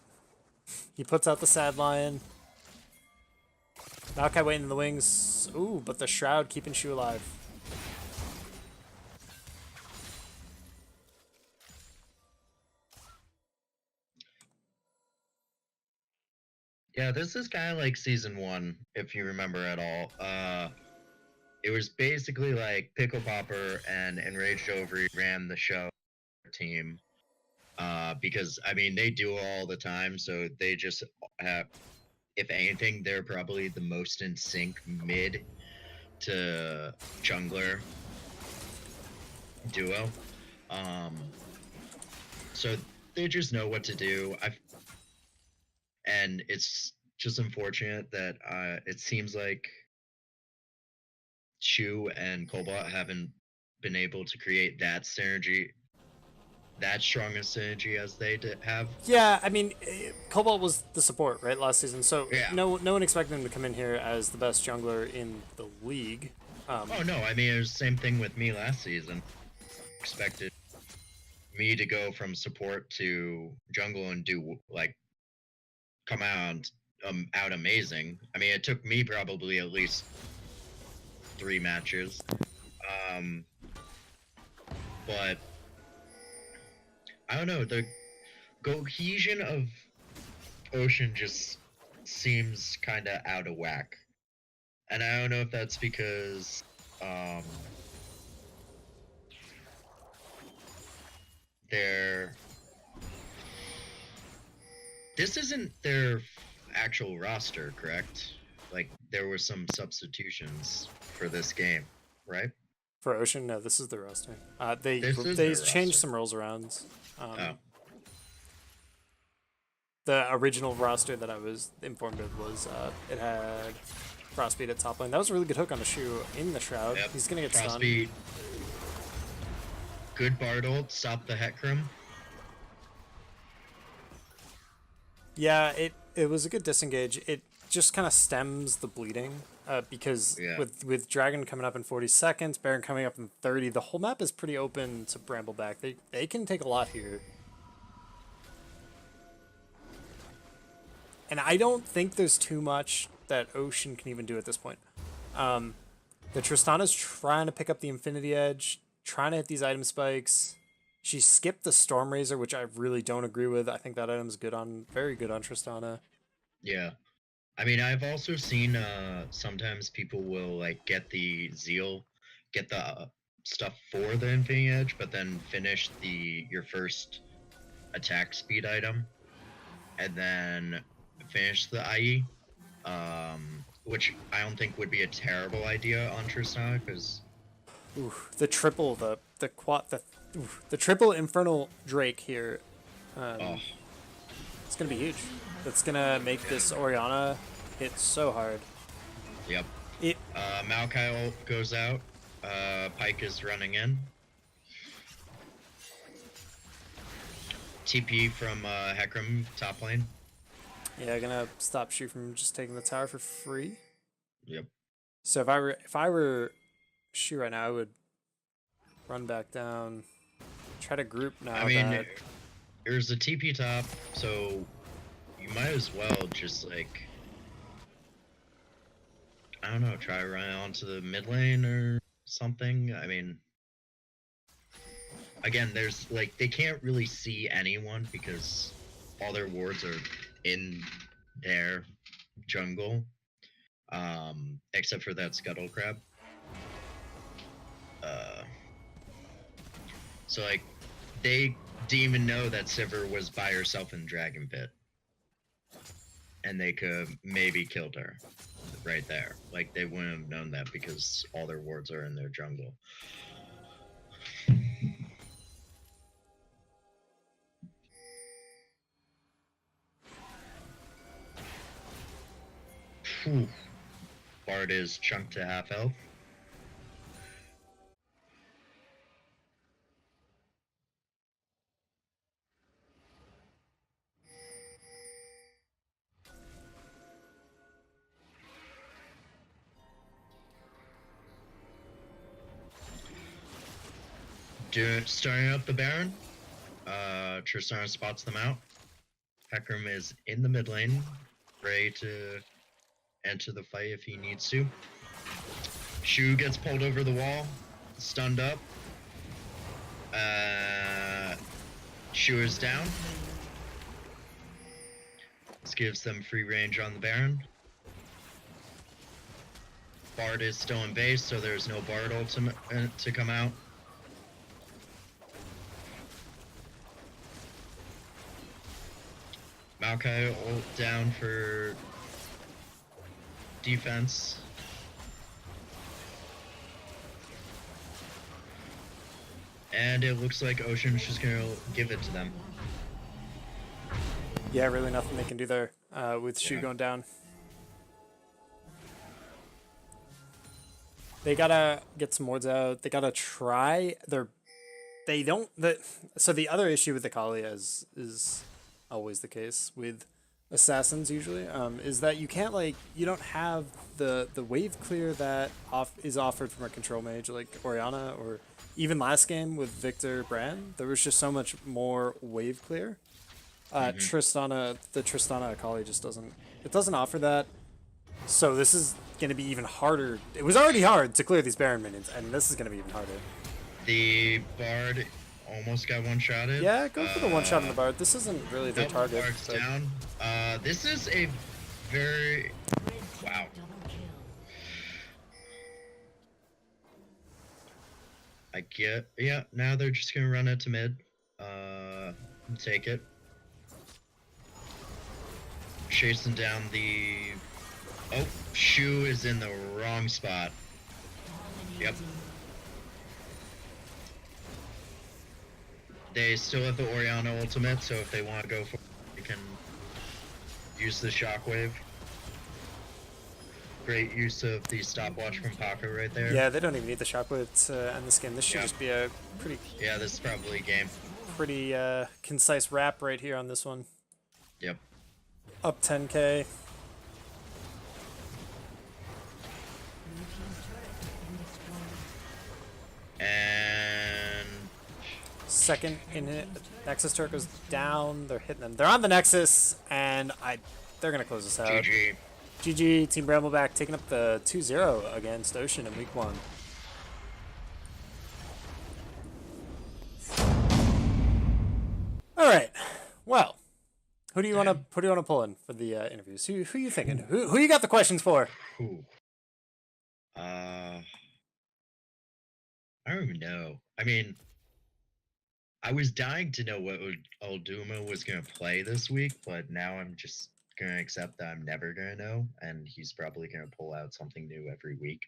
He puts out the sad lion. Maokai waiting in the wings. Ooh, but the shroud keeping Shu alive. Yeah, this is kind of like season 1, if you remember at all. It was basically like Pickle Popper and Enraged Overy ran the show team. Because, I mean, they do all the time, so they just have, if anything, they're probably the most in sync mid to jungler duo. So they just know what to do. And it's just unfortunate that it seems like Shu and Cobalt haven't been able to create that synergy, that strongest synergy as they have. Yeah, I mean, Cobalt was the support, right, last season, so Yeah. no one expected him to come in here as the best jungler in the league. Oh no, I mean it was the same thing with me last season. Expected me to go from support to jungle and do like come out amazing. I mean it took me probably at least 3 matches. But I don't know, the cohesion of Ocean just seems kind of out of whack. And I don't know if that's because this isn't their actual roster, correct? Like there were some substitutions for this game, right? For Ocean, no, this is the roster. This is They their changed roster. some roles around. Oh. The original roster that I was informed of was it had Frostbeat at top lane. That was a really good hook on the Shu in the shroud. Yep. He's gonna get stunned. Frostbeat. Good Bard ult, stop the Hecarim. Yeah, it was a good disengage. It just kind of stems the bleeding because Yeah. with Dragon coming up in 40 seconds, Baron coming up in 30, the whole map is pretty open to Brambleback. They can take a lot here. And I don't think there's too much that Ocean can even do at this point. The Tristana's trying to pick up the Infinity Edge, trying to hit these item spikes. She skipped the Storm Razor, which I really don't agree with. I think that item's very good on Tristana. Yeah. I mean, I've also seen sometimes people will like get the Zeal, get the stuff for the Infinity Edge, but then finish your first attack speed item, and then finish the IE, which I don't think would be a terrible idea on Tristana, because The triple, the triple Infernal Drake here. It's gonna be huge. That's gonna make this Orianna hit so hard. Yep. It Maokai ult goes out. Pyke is running in. TP from Hecarim top lane. yeah, gonna stop Shu from just taking the tower for free. Yep. So if I were Shu right now, I would run back down, try to group now. I mean, that there's a TP top, so you might as well just like, I don't know, try running onto the mid lane or something. I mean, again, there's like they can't really see anyone because all their wards are in their jungle, except for that scuttle crab. So like they didn't even know that Sivir was by herself in Dragon Pit, and they could maybe killed her right there. Like they wouldn't have known that because all their wards are in their jungle. Whew. Bard is chunked to half health. Starting up the Baron. Tristana spots them out. Hecarim is in the mid lane, ready to enter the fight if he needs to. Shu gets pulled over the wall, stunned up. Shu is down. This gives them free range on the Baron. Bard is still in base, so there's no Bard ultimate to come out. Maokai ult down for defense. And it looks like Ocean's just gonna give it to them. Yeah, really nothing they can do there with Shu going down. They gotta get some wards out. They gotta try. So the other issue with the Kalia is always the case with assassins usually, is that you don't have the wave clear that is offered from a control mage like Orianna, or even last game with Victor Brand. There was just so much more wave clear. The Tristana Akali just doesn't offer that. So this is going to be even harder. It was already hard to clear these Baron minions, and this is going to be even harder. The Bard almost got one-shotted. Yeah, go for the one-shot on the Bard. This isn't really their target. Bard's down. This is a very... Wow. Yeah, now they're just going to run it to mid. Take it. Chasing down the... Oh, Shu is in the wrong spot. Yep. They still have the Orianna ultimate, so if they want to go for it, they can use the shockwave. Great use of the stopwatch from Paco right there. Yeah, they don't even need the shockwave to end this game. This should just be a pretty... Yeah, this is probably a game. Pretty concise wrap right here on this one. Yep. Up 10k. And second in it, Nexus turret goes down. They're hitting them. They're on the Nexus, and they're gonna close this out. GG. GG. Team Brambleback taking up the 2-0 against Ocean in week 1. All right. Well, who do you want to pull in for the interviews? Who you thinking? Who you got the questions for? Ooh. I don't even know. I mean, I was dying to know what Alduma was going to play this week, but now I'm just going to accept that I'm never going to know, and he's probably going to pull out something new every week.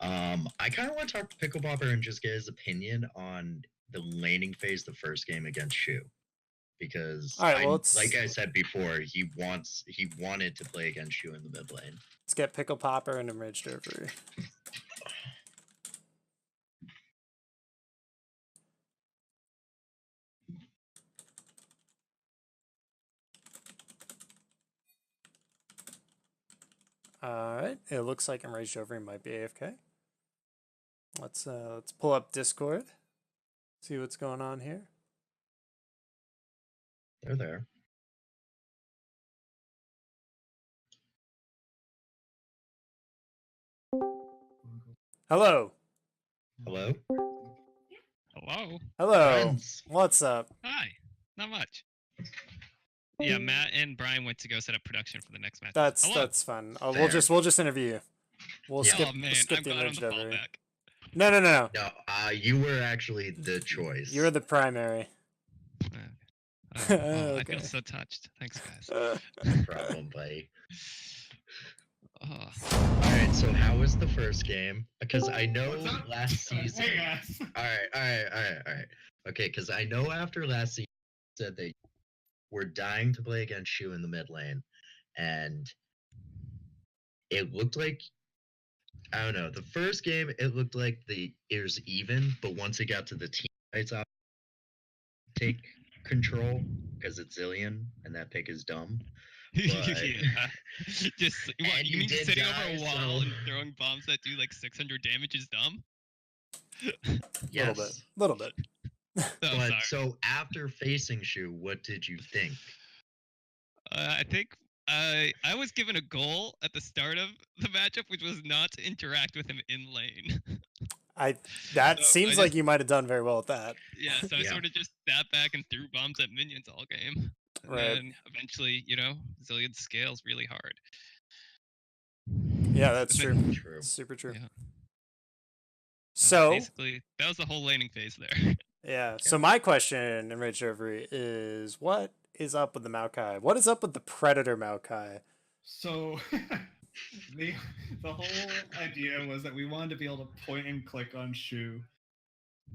I kind of want to talk to Pickle Popper and just get his opinion on the laning phase the first game against Shu. Because, like I said before, he wanted to play against Shu in the mid lane. Let's get Pickle Popper and Enraged over. Alright, it looks like Enraged Ovary might be AFK. Let's pull up Discord, see what's going on here. They're there. Hello. Hello? Hello. Hello. Friends. What's up? Hi. Not much. Yeah, Matt and Brian went to go set up production for the next match. That's Hello. that's fun. Oh, Fair. we'll just interview you. We'll Yeah. skip, Oh man, we'll skip I'm the glad I'm image the delivery. fallback. No. No, you were actually the choice. You're the primary. Oh, I Okay. feel so touched. Thanks, guys. No problem, buddy. Oh. Alright, so how was the first game? Because I know What's up? last season. Hey guys. Alright. Okay, because I know after last season you said they were dying to play against you in the mid lane, and it looked like, I don't know, the first game it looked like it was even, but once it got to the team fights, I'll take control because it's Zillion and that pick is dumb. Yeah. Just what? And You you mean did sitting die, over a wall so- and throwing bombs that do like 600 damage is dumb? Yes. Little bit. Oh, But sorry. so after facing Shu, what did you think? I think I was given a goal at the start of the matchup, which was not to interact with him in lane. That So, seems I like just- you might have done very well at that. Yeah, so I Yeah. sort of just sat back and threw bombs at minions all game. And Right. then eventually, Zillion scales really hard. Yeah, that's And then- true. True. Super true. Yeah. So basically, that was the whole laning phase there. yeah. So my question in Rage Overy is, what is up with the Maokai? What is up with the Predator Maokai? So the whole idea was that we wanted to be able to point and click on Shu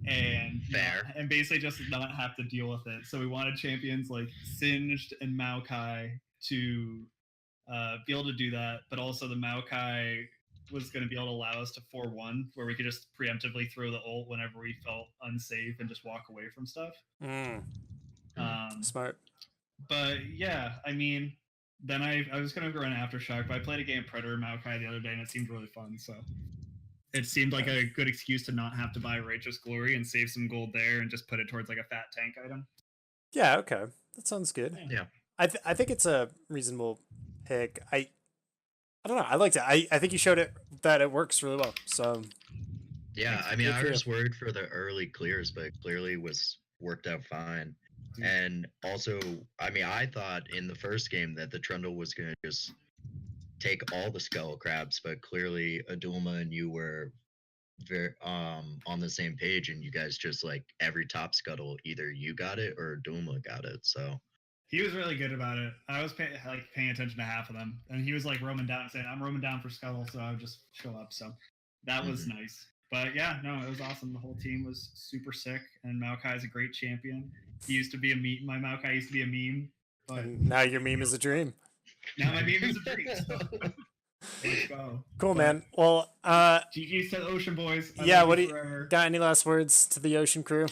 and Fair. and basically just not have to deal with it. So we wanted champions like Singed and Maokai to be able to do that, but also the Maokai was going to be able to allow us to 4-1, where we could just preemptively throw the ult whenever we felt unsafe and just walk away from stuff. Smart. But yeah, I mean, then I was going to run Aftershock, but I played a game of Predator Maokai the other day, and it seemed really fun, so it seemed like a good excuse to not have to buy Righteous Glory and save some gold there and just put it towards like a fat tank item. Yeah. Okay. That sounds good. Yeah. I think it's a reasonable pick. I don't know. I liked it. I think you showed it that it works really well. So Yeah, I mean, Good I for you. was worried for the early clears, but it clearly was worked out fine. Dude. And also, I mean, I thought in the first game that the Trundle was going to just take all the Skull Crabs, but clearly Adulma and you were very on the same page, and you guys just like every top scuttle, either you got it or Adulma got it. So He was really good about it. I was paying attention to half of them, and he was like roaming down, saying, "I'm roaming down for Scuttle," so I would just show up. So that was nice. But yeah, no, it was awesome. The whole team was super sick, and Maokai is a great champion. He used to be a meme. My Maokai used to be a meme, but and now your meme is a dream. now my meme is a dream. So let's go. Cool, But man. Well, GG's to the Ocean Boys. I yeah. love What do you you forever. got? Any last words to the Ocean crew?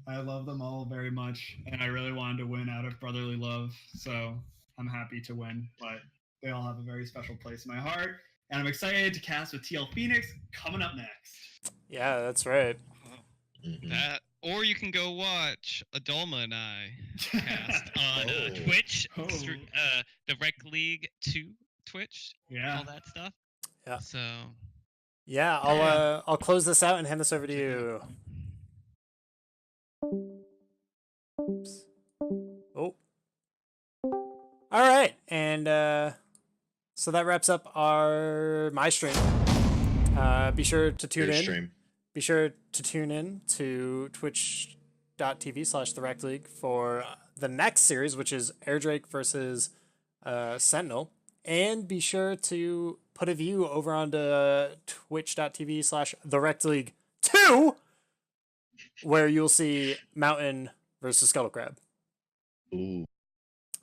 I love them all very much, and I really wanted to win out of brotherly love, so I'm happy to win. But they all have a very special place in my heart, and I'm excited to cast with TL Phoenix coming up next. Yeah, that's right. mhm. That, or you can go watch Adulma and I cast on Oh. Twitch, Oh. the Rekt League 2 Twitch, Yeah. all that stuff. Yeah. So Yeah, I'll close this out and hand this over to you. Oops. Oh. All right, and so that wraps up my stream. Be sure to tune Your in. stream. Be sure to tune in to twitch.tv/the Rekt League for the next series, which is Airdrake versus Sentinel. And be sure to put a view over onto twitch.tv/the Rekt League 2, where you'll see Mountain versus Scuttle Crab. Ooh.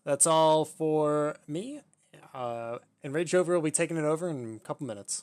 That's all for me. And Rage Over will be taking it over in a couple minutes.